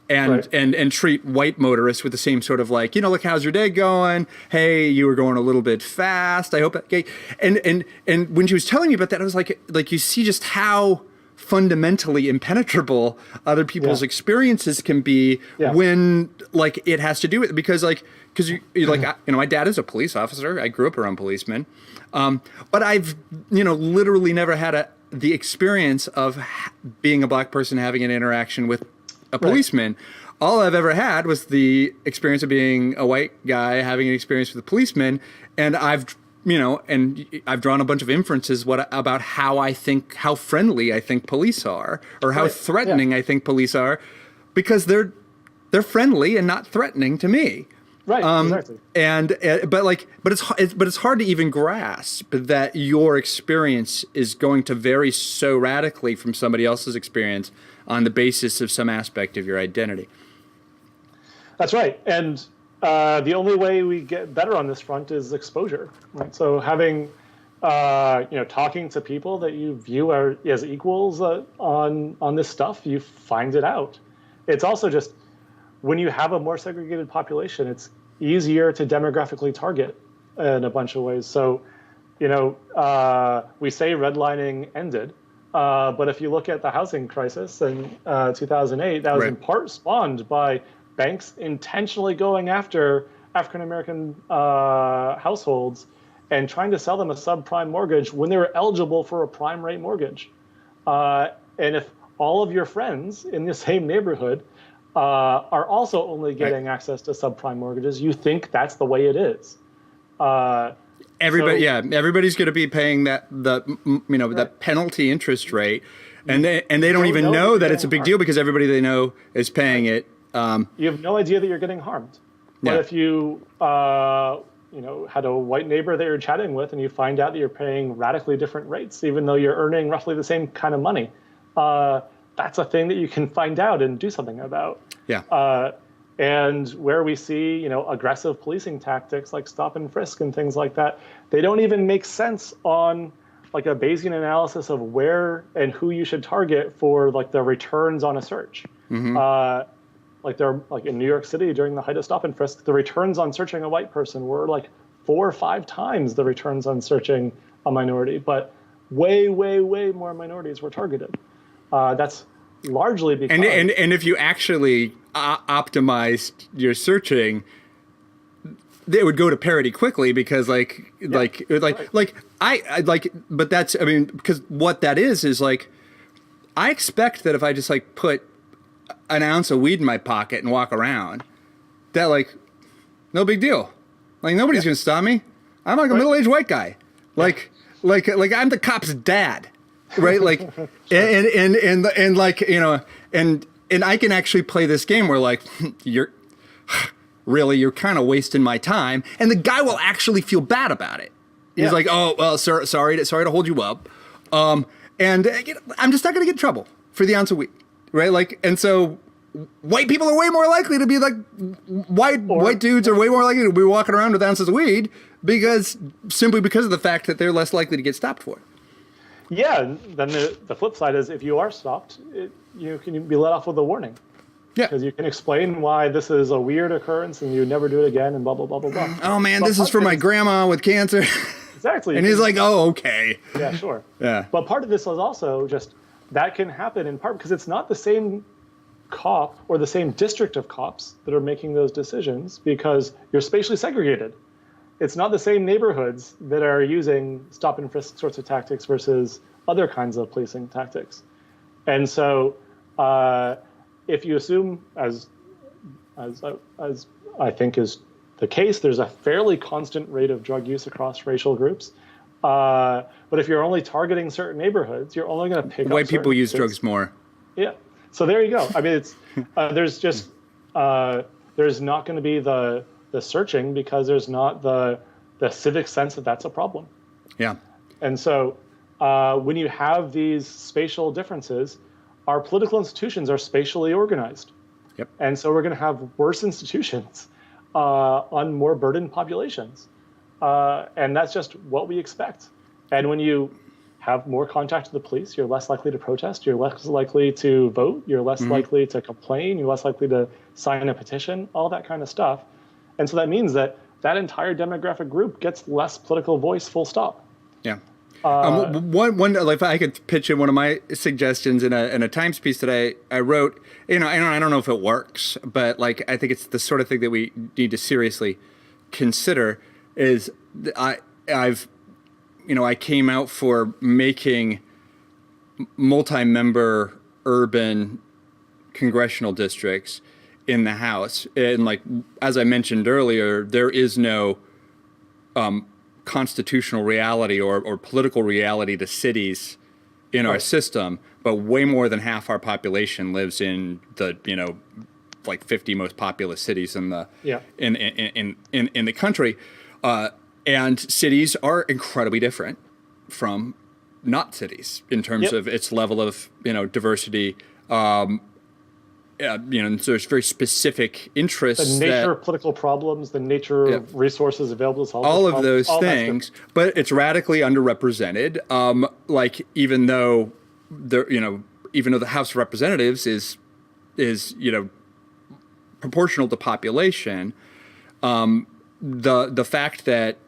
And treat white motorists with the same sort of like, how's your day going? Hey, you were going a little bit fast. I hope that, okay. And when she was telling me about that, I was like you see just how fundamentally impenetrable other people's experiences can be when like it has to do with it, because my dad is a police officer. I grew up around policemen, but I've literally never had the experience of being a black person having an interaction with a policeman. Right. All I've ever had was the experience of being a white guy having an experience with a policeman, and I've drawn a bunch of inferences about how friendly I think police are, or how threatening I think police are, because they're friendly and not threatening to me. Right. Exactly. But it's hard to even grasp that your experience is going to vary so radically from somebody else's experience on the basis of some aspect of your identity. That's right. And the only way we get better on this front is exposure. Right? So having, talking to people that you view as equals on this stuff, you find it out. It's also just, when you have a more segregated population, it's easier to demographically target in a bunch of ways. So, we say redlining ended, but if you look at the housing crisis in 2008, that was in part spawned by banks intentionally going after African-American households and trying to sell them a subprime mortgage when they were eligible for a prime rate mortgage. And if all of your friends in the same neighborhood are also only getting access to subprime mortgages, you think that's the way it is. Everybody's going to be paying that penalty interest rate, and they don't even know that it's a big deal because everybody they know is paying it. You have no idea that you're getting harmed. But Yeah. if you, had a white neighbor that you're chatting with and you find out that you're paying radically different rates, even though you're earning roughly the same kind of money, that's a thing that you can find out and do something about. Yeah. And where we see, aggressive policing tactics like stop and frisk and things like that, they don't even make sense on like a Bayesian analysis of where and who you should target for like the returns on a search. Like in New York City during the height of stop and frisk, the returns on searching a white person were like 4 or 5 times the returns on searching a minority, but way, way, way more minorities were targeted. That's largely because and if you actually optimized your searching, it would go to parity quickly because but that's, I mean, because what that is like, I expect that if I just like put an ounce of weed in my pocket and walk around, that like, no big deal. Like nobody's going to stop me. I'm like a middle-aged white guy. Like I'm the cop's dad. Right. Like, and like, and I can actually play this game where like, you're kind of wasting my time. And the guy will actually feel bad about it. He's like, oh, well, sorry to hold you up. And I'm just not going to get in trouble for the ounce of weed. Right. Like, and so white people are way more likely to be like white dudes are way more likely to be walking around with ounces of weed simply because of the fact that they're less likely to get stopped for it. Yeah, and then the flip side is if you are stopped, you can be let off with a warning. Yeah. Because you can explain why this is a weird occurrence and you never do it again and blah, blah, blah, blah, blah. Oh, man, this is for my grandma with cancer. Exactly. And he's like, oh, okay. Yeah, sure. Yeah. But part of this is also just that can happen in part because it's not the same cop or the same district of cops that are making those decisions because you're spatially segregated. It's not the same neighborhoods that are using stop and frisk sorts of tactics versus other kinds of policing tactics. And so if you assume, as I think is the case, there's a fairly constant rate of drug use across racial groups. But if you're only targeting certain neighborhoods, you're only going to pick up white people use kids. drugs more. Yeah. So there you go. I mean, it's there's just there's not going to be the searching because there's not the civic sense that that's a problem. Yeah. And so when you have these spatial differences, our political institutions are spatially organized. Yep. And so we're going to have worse institutions on more burdened populations. And that's just what we expect. And when you have more contact with the police, you're less likely to protest, you're less likely to vote, you're less likely to complain, you're less likely to sign a petition, all that kind of stuff. And so that means that entire demographic group gets less political voice, full stop. Yeah. If I could pitch in one of my suggestions in a Times piece that I wrote, I don't know if it works, but like I think it's the sort of thing that we need to seriously consider. Is I came out for making multi-member urban congressional districts in the House, and like as I mentioned earlier, there is no constitutional reality or political reality to cities in our system, but way more than half our population lives in the 50 most populous cities in the in the country, and cities are incredibly different from not cities in terms of its level of diversity. So there's very specific interests. The nature of political problems, the nature of resources available to solve all of those things, but it's radically underrepresented. Even though the House of Representatives is proportional to population, the fact that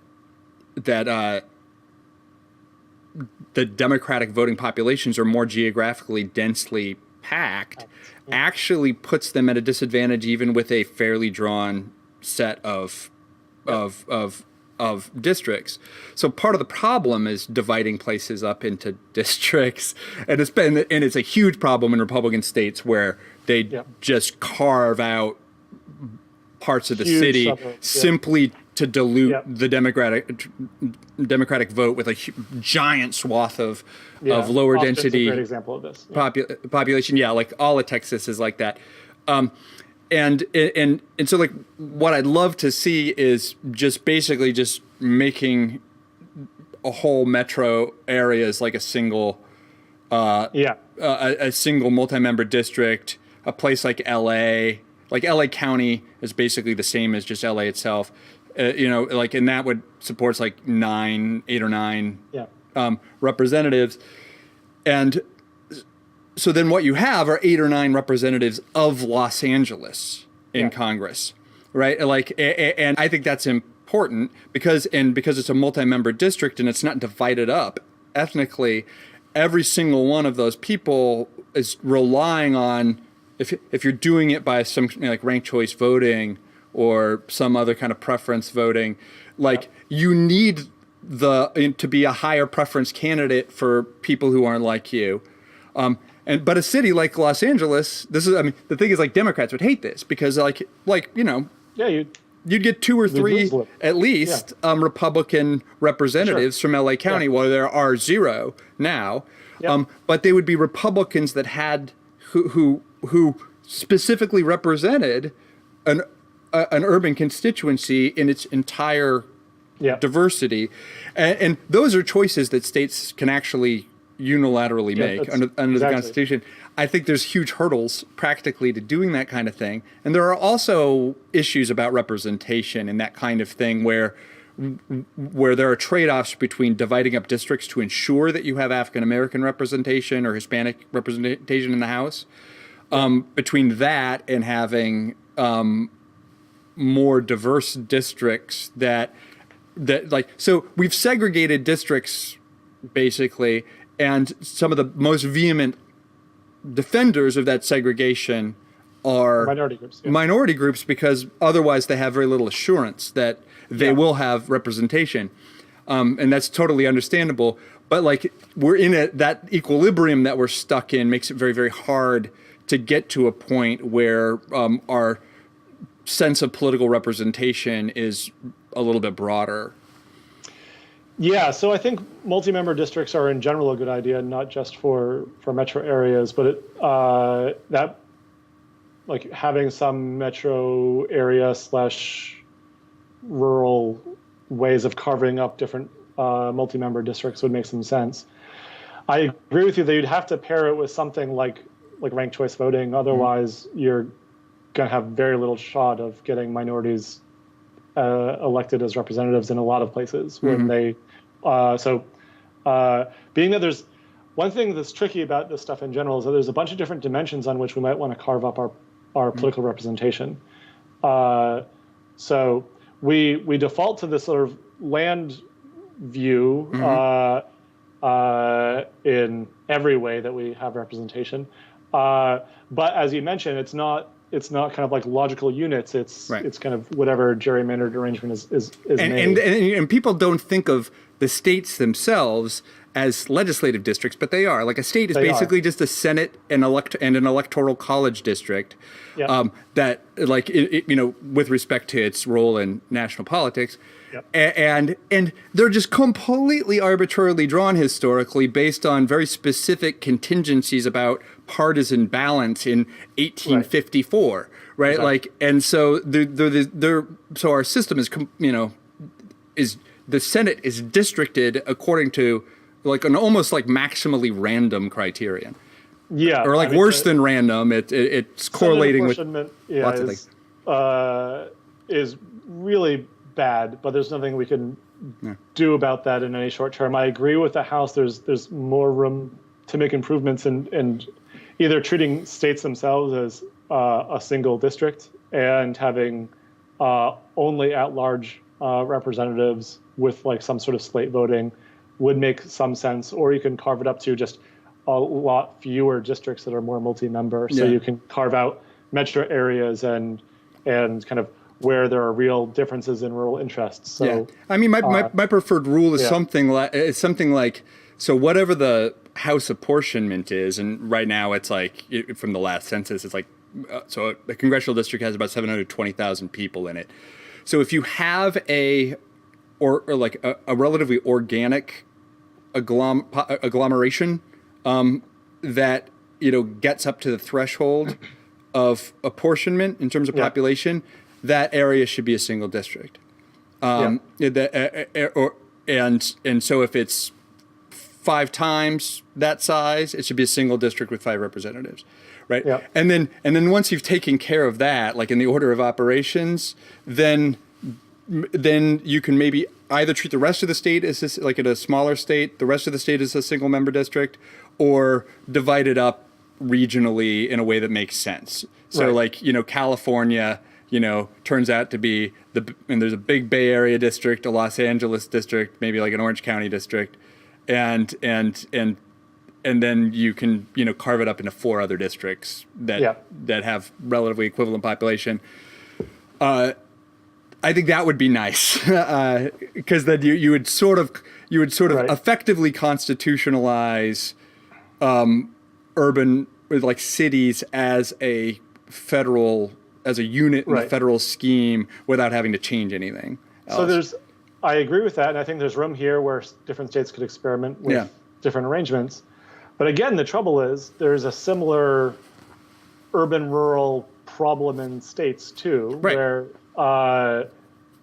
the Democratic voting populations are more geographically densely packed actually puts them at a disadvantage even with a fairly drawn set of districts. So part of the problem is dividing places up into districts, and it's a huge problem in Republican states where they just carve out parts of the city simply to dilute the Democratic vote with a giant swath of lower density a great example of this. population. Yeah, like all of Texas is like that. and so like what I'd love to see is just basically just making a whole metro areas like a single a single multi-member district. A place like LA, like LA County is basically the same as just LA itself. Like, and that would supports like 8 or 9 representatives. And so then what you have are 8 or 9 representatives of Los Angeles in Congress, right? Like, and I think that's important because it's a multi-member district and it's not divided up ethnically. Every single one of those people is relying on, if you're doing it by some like ranked choice voting or some other kind of preference voting, like you need to be a higher preference candidate for people who aren't like you. But a city like Los Angeles, the thing is, like, Democrats would hate this because you'd get 2 or 3 at least Republican representatives from LA County, while there are 0 now. But they would be Republicans that had who specifically represented an urban constituency in its entire diversity, and those are choices that states can actually unilaterally make under the Constitution. I think there's huge hurdles practically to doing that kind of thing, and there are also issues about representation and that kind of thing where there are trade-offs between dividing up districts to ensure that you have African American representation or Hispanic representation in the House, between that and having more diverse districts that like, so we've segregated districts basically, and some of the most vehement defenders of that segregation are minority groups because otherwise they have very little assurance that they will have representation, and that's totally understandable. But like, we're in that equilibrium that we're stuck in makes it very, very hard to get to a point where our sense of political representation is a little bit broader. Yeah, so I think multi-member districts are in general a good idea, not just for metro areas, but that, like, having some metro area / rural ways of carving up different multi-member districts would make some sense. I agree with you that you'd have to pair it with something like ranked choice voting. Otherwise, you're going to have very little shot of getting minorities elected as representatives in a lot of places when they. Being that there's one thing that's tricky about this stuff in general is that there's a bunch of different dimensions on which we might want to carve up our political representation. So we default to this sort of land view in every way that we have representation. But as you mentioned, it's not kind of like logical units. It's kind of whatever gerrymandered arrangement is made. And people don't think of the states themselves as legislative districts, but they are. Like, a state is basically just a Senate and an electoral college district that, like, with respect to its role in national politics. And they're just completely arbitrarily drawn historically based on very specific contingencies about partisan balance in 1854, right? Exactly. Like, and so so our system is the Senate is districted according to like an almost like maximally random criterion. Yeah, or like worse than random. It's correlating with lots of things. Is really bad, but there's nothing we can do about that in any short term. I agree with the House. There's more room to make improvements in either treating states themselves as a single district and having only at-large representatives with like some sort of slate voting would make some sense, or you can carve it up to just a lot fewer districts that are more multi-member. So you can carve out metro areas and kind of where there are real differences in rural interests. So I mean, my preferred rule is something like so whatever the House apportionment is, and right now it's like from the last census, it's like so a congressional district has about 720,000 people in it. So if you have a relatively organic agglomeration that gets up to the threshold of apportionment in terms of population, that area should be a single district. And so if it's 5 times that size, it should be a single district with 5 representatives, right? Yeah. And then once you've taken care of that, like in the order of operations, then you can maybe either treat the rest of the state as like in a smaller state, the rest of the state as a single member district, or divide it up regionally in a way that makes sense. So like, California, turns out to be and there's a big Bay Area district, a Los Angeles district, maybe like an Orange County district, and then you can, carve it up into 4 other districts that have relatively equivalent population. I think that would be nice, because then you would sort of effectively constitutionalize urban, like cities as a unit in the federal scheme without having to change anything else. So I agree with that, and I think there's room here where different states could experiment with different arrangements. But again, the trouble is there's a similar urban-rural problem in states too, where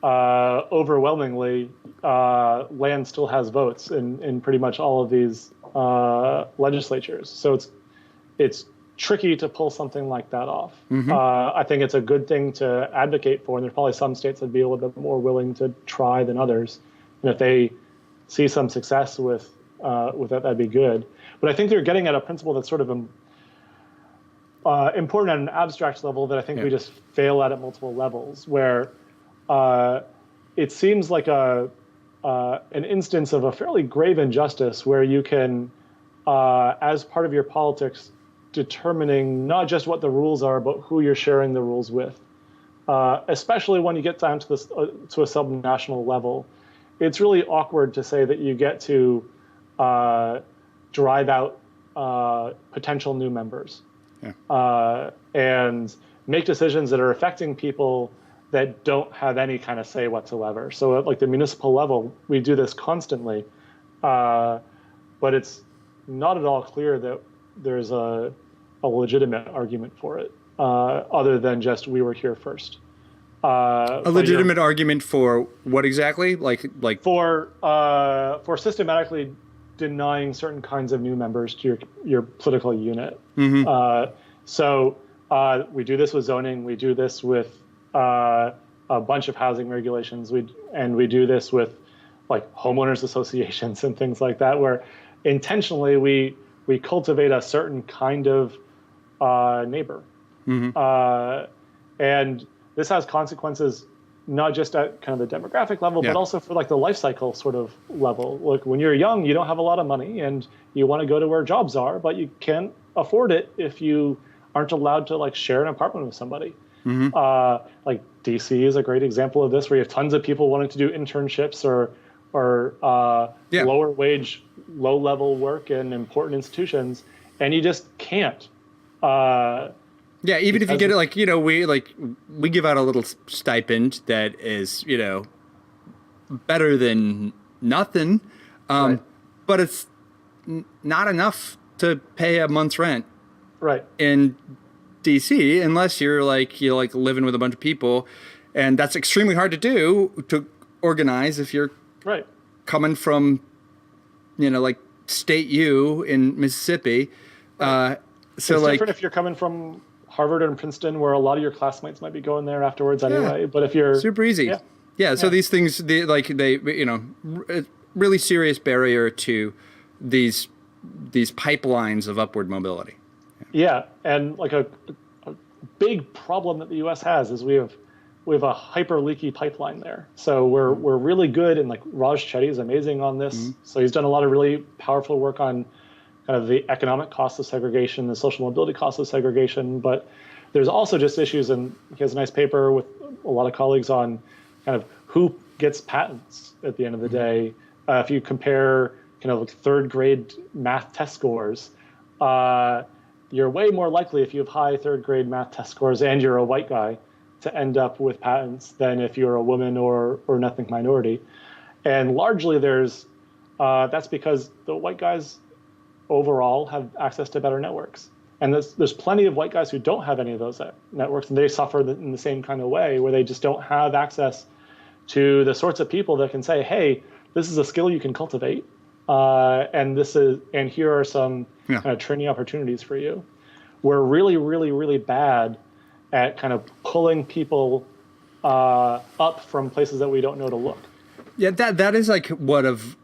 overwhelmingly land still has votes in pretty much all of these legislatures. So it's tricky to pull something like that off. I think it's a good thing to advocate for, and there's probably some states that'd be a little bit more willing to try than others. And if they see some success with that, that'd be good. But I think they're getting at a principle that's sort of important at an abstract level that I think we just fail at multiple levels, where it seems like an instance of a fairly grave injustice where you can, as part of your politics, determining not just what the rules are, but who you're sharing the rules with. Especially when you get down to this to a subnational level, it's really awkward to say that you get to drive out potential new members and make decisions that are affecting people that don't have any kind of say whatsoever. So at like the municipal level, we do this constantly, but it's not at all clear that there's a legitimate argument for it, other than just we were here first. A legitimate argument for what exactly? Like for systematically denying certain kinds of new members to your political unit. So we do this with zoning. We do this with a bunch of housing regulations. We do this with like homeowners associations and things like that, where intentionally we cultivate a certain kind of neighbor. And this has consequences not just at kind of the demographic level, but also for like the life cycle sort of level. Like when you're young, you don't have a lot of money and you want to go to where jobs are, but you can't afford it if you aren't allowed to like share an apartment with somebody. Like DC is a great example of this, where you have tons of people wanting to do internships or lower wage, low level work in important institutions, and you just can't. Even if you get it, like, we give out a little stipend that is, better than nothing, but it's not enough to pay a month's rent. In DC, unless you're living with a bunch of people, and that's extremely hard to organize if you're coming from, like State U in Mississippi. So it's different if you're coming from Harvard and Princeton, where a lot of your classmates might be going there afterwards anyway. But if you're super easy, so these things, really serious barrier to these pipelines of upward mobility. And like a big problem that the U.S. has is we have a hyper leaky pipeline there. So we're really good, and like Raj Chetty is amazing on this. So he's done a lot of really powerful work on kind of the economic costs of segregation, the social mobility costs of segregation. But there's also just issues, and he has a nice paper with a lot of colleagues on kind of who gets patents at the end of the day. If you compare kind of like third grade math test scores, you're way more likely, if you have high third grade math test scores and you're a white guy, to end up with patents than if you're a woman or an ethnic minority. And largely that's because the white guys overall have access to better networks. And there's plenty of white guys who don't have any of those networks, and they suffer in the same kind of way, where they just don't have access to the sorts of people that can say, hey, this is a skill you can cultivate, and here are some kind of training opportunities for you. We're really, really, really bad at kind of pulling people up from places that we don't know to look. Yeah, that is like one of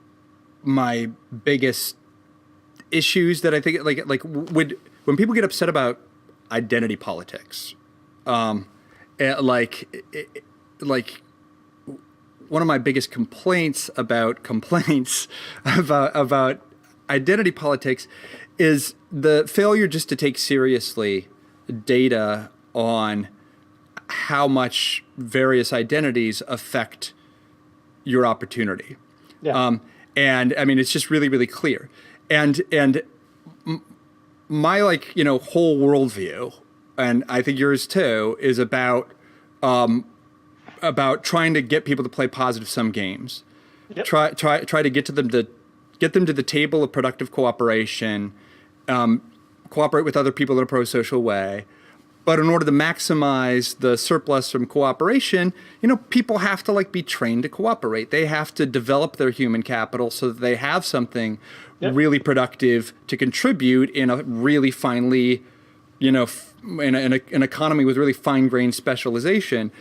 my biggest issues that I think when people get upset about identity politics, like one of my biggest complaints about identity politics is the failure just to take seriously data on how much various identities affect your opportunity. Yeah. And I mean, it's just really, really clear. And my whole worldview, and I think yours too, is about trying to get people to play positive sum games. Yep. Try to get them to the table of productive cooperation, cooperate with other people in a pro-social way. But in order to maximize the surplus from cooperation, people have to be trained to cooperate. They have to develop their human capital so that they have something really productive to contribute in a really finely, in an economy with really fine-grained specialization.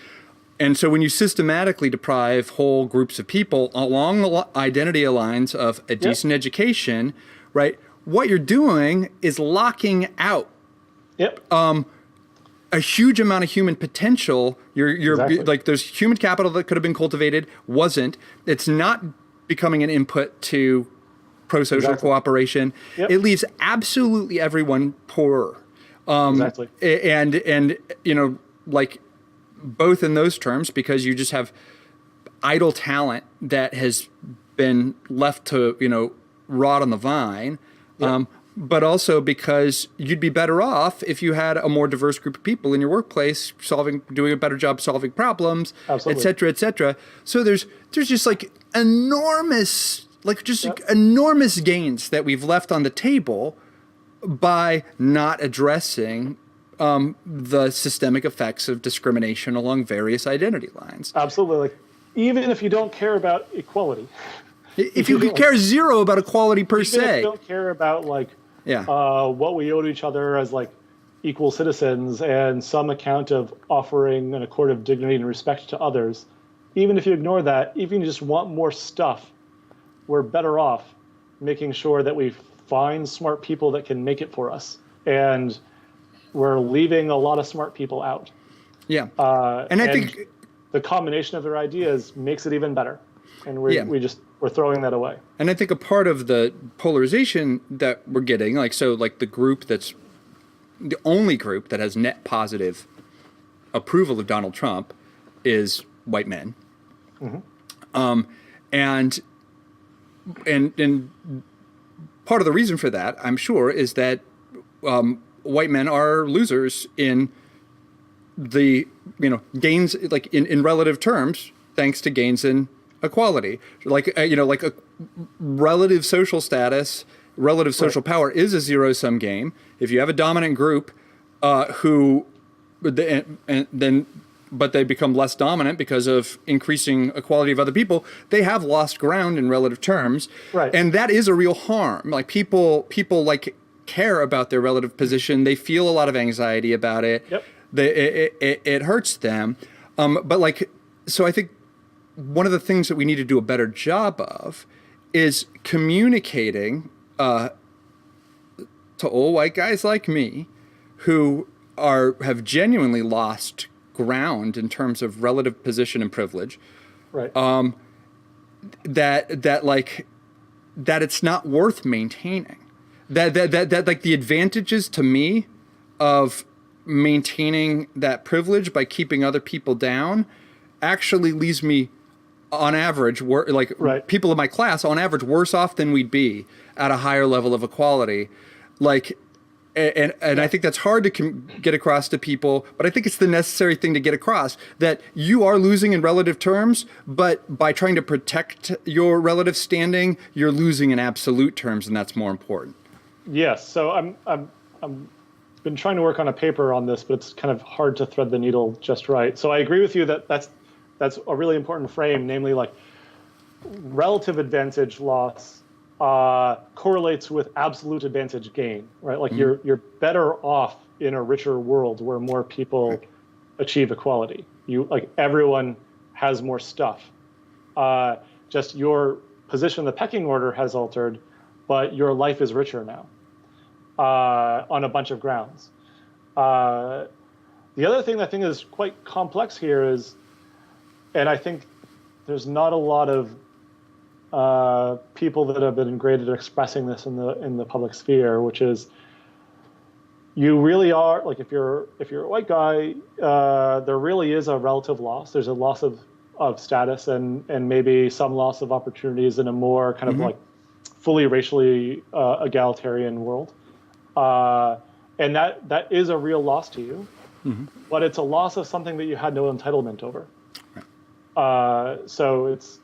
And so when you systematically deprive whole groups of people along the identity lines of a decent education, right, what you're doing is locking out a huge amount of human potential. Exactly. There's human capital that could have been cultivated, wasn't. It's not becoming an input to pro-social cooperation. Yep. It leaves absolutely everyone poorer. Exactly. And both in those terms, because you just have idle talent that has been left to, rot on the vine. Yep. But also because you'd be better off if you had a more diverse group of people in your workplace doing a better job solving problems, et cetera, et cetera. So there's just enormous gains that we've left on the table by not addressing the systemic effects of discrimination along various identity lines. Absolutely. Even if you don't care about equality. If you care zero about equality per se. If you don't care about what we owe to each other as equal citizens and some account of offering an accord of dignity and respect to others, even if you ignore that, even if you just want more stuff, we're better off making sure that we find smart people that can make it for us. And we're leaving a lot of smart people out. Yeah. And I think the combination of their ideas makes it even better. And we're throwing that away. And I think a part of the polarization that we're getting, the group that's the only group that has net positive approval of Donald Trump is white men. Mm-hmm. And part of the reason for that, I'm sure, is that white men are losers in the gains in relative terms, thanks to gains in equality. A relative social status, relative social power is a zero-sum game. If you have a dominant group but they become less dominant because of increasing equality of other people, they have lost ground in relative terms. Right. And that is a real harm. People care about their relative position. They feel a lot of anxiety about it. Yep. It hurts them. So I think one of the things that we need to do a better job of is communicating to old white guys like me who have genuinely lost ground in terms of relative position and privilege. Right. That it's not worth maintaining. That the advantages to me of maintaining that privilege by keeping other people down actually leaves me on average, people in my class on average worse off than we'd be at a higher level of equality. And I think that's hard to get across to people, but I think it's the necessary thing to get across, that you are losing in relative terms, but by trying to protect your relative standing, you're losing in absolute terms, and that's more important. Yes. So I'm been trying to work on a paper on this, but it's kind of hard to thread the needle just right. So I agree with you that that's a really important frame, namely like relative advantage loss correlates with absolute advantage gain, right? Like you're better off in a richer world where more people achieve equality. Like everyone has more stuff. Just your position in the pecking order has altered, but your life is richer now on a bunch of grounds. The other thing that I think is quite complex here is, and I think there's not a lot of people that have been great at expressing this in the public sphere, which is you really are, like if you're a white guy, there really is a relative loss. There's a loss of status and maybe some loss of opportunities in a more kind of like fully racially egalitarian world. And that is a real loss to you, but it's a loss of something that you had no entitlement over. So it's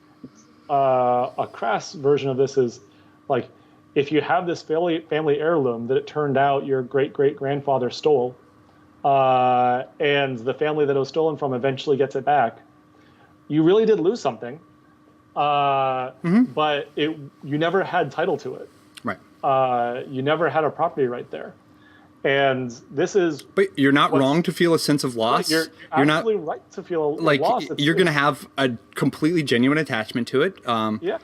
a crass version of this is like, if you have this family heirloom that it turned out your great-great-grandfather stole, and the family that it was stolen from eventually gets it back, you really did lose something, but you never had title to it. Right. You never had a property right there. And this is... But you're not wrong to feel a sense of loss. You're absolutely right to feel like loss. You're going to have a completely genuine attachment to it. Yeah.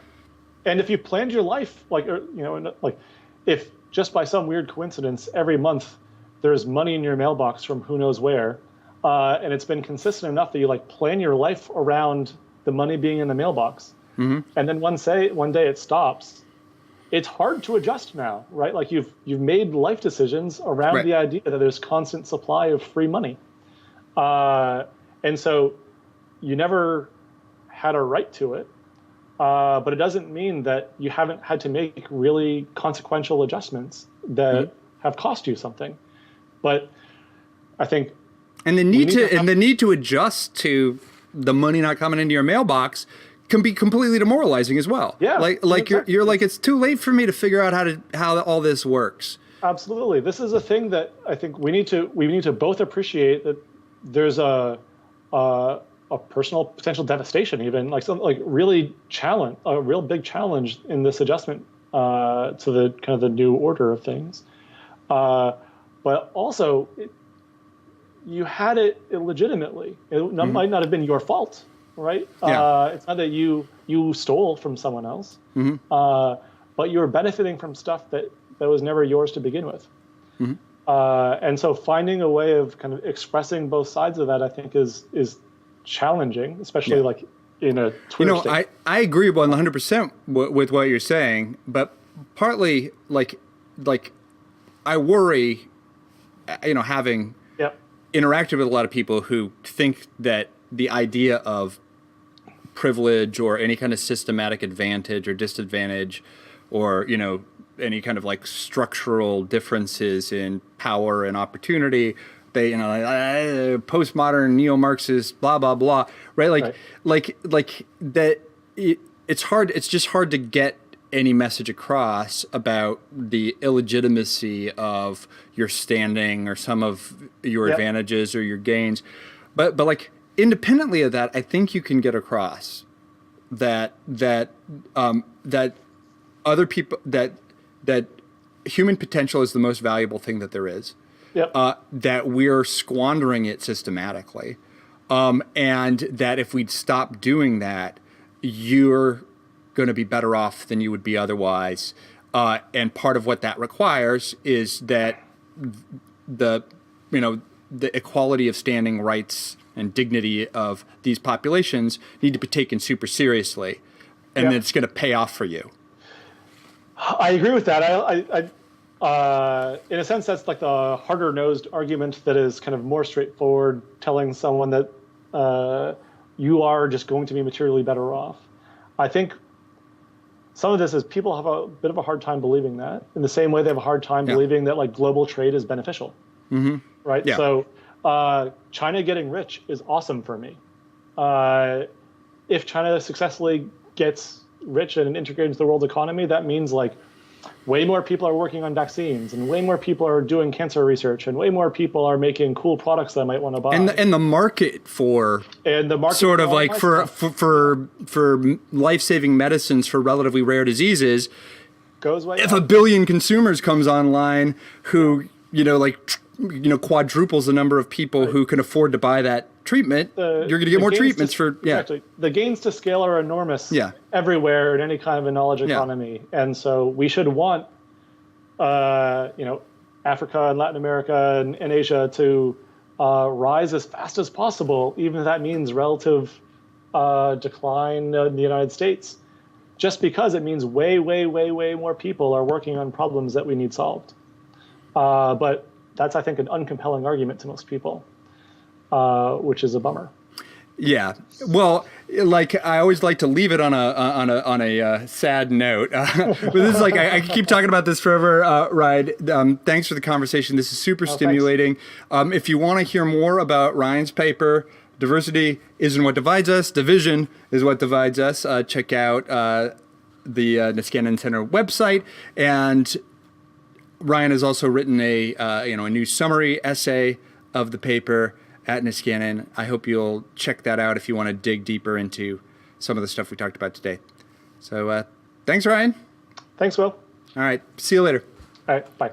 And if you planned your life, like if just by some weird coincidence, every month there's money in your mailbox from who knows where, and it's been consistent enough that you like plan your life around the money being in the mailbox, and then one day it stops, it's hard to adjust now, right? Like you've made life decisions around the idea that there's constant supply of free money, and so you never had a right to it. But it doesn't mean that you haven't had to make really consequential adjustments that have cost you something. But I think, and the need to adjust to the money not coming into your mailbox can be completely demoralizing as well. Yeah, like you're like, it's too late for me to figure out how all this works. Absolutely, this is a thing that I think we need to both appreciate, that there's a personal potential devastation, even like something like a real big challenge in this adjustment to the kind of the new order of things. But also, you had it illegitimately. It might not have been your fault, right? Yeah. It's not that you stole from someone else, but you were benefiting from stuff that was never yours to begin with. And so finding a way of kind of expressing both sides of that, I think, is challenging, especially like in a Twitter state. I agree 100% with what you're saying, but partly like I worry, having interacted with a lot of people who think that the idea of privilege or any kind of systematic advantage or disadvantage, or any kind of like structural differences in power and opportunity, they postmodern neo-Marxist blah blah blah, right? Like that. It's just hard to get any message across about the illegitimacy of your standing or some of your advantages or your gains, but like independently of that, I think you can get across that other people, that human potential is the most valuable thing that there is. That we're squandering it systematically, and that if we'd stop doing that, you're going to be better off than you would be otherwise. And part of what that requires is that the equality of standing, rights, and dignity of these populations need to be taken super seriously, and then it's going to pay off for you. I agree with that. In a sense, that's like the harder-nosed argument that is kind of more straightforward, telling someone that you are just going to be materially better off. I think some of this is people have a bit of a hard time believing that, in the same way they have a hard time believing that like global trade is beneficial, right? Yeah. So China getting rich is awesome for me. If China successfully gets rich and integrated into the world economy, that means like way more people are working on vaccines, and way more people are doing cancer research, and way more people are making cool products that I might want to buy. And the market for sort of like for life-saving medicines for relatively rare diseases goes way if up. a billion consumers comes online who quadruples the number of people who can afford to buy that treatment, you're going to get more treatments Exactly. The gains to scale are enormous everywhere in any kind of a knowledge economy. And so we should want, Africa and Latin America and Asia to rise as fast as possible, even if that means relative decline in the United States, just because it means way, way, way, way more people are working on problems that we need solved. But that's, I think, an uncompelling argument to most people. Which is a bummer. Yeah. Well, like I always like to leave it on a sad note. But this is like I keep talking about this forever, Ryan. Thanks for the conversation. This is super stimulating. If you want to hear more about Ryan's paper, Diversity Isn't What Divides Us, Division is What Divides Us, check out the Niskanen Center website. And Ryan has also written a new summary essay of the paper at Niskanen. I hope you'll check that out if you want to dig deeper into some of the stuff we talked about today. So thanks, Ryan. Thanks, Will. All right. See you later. All right. Bye.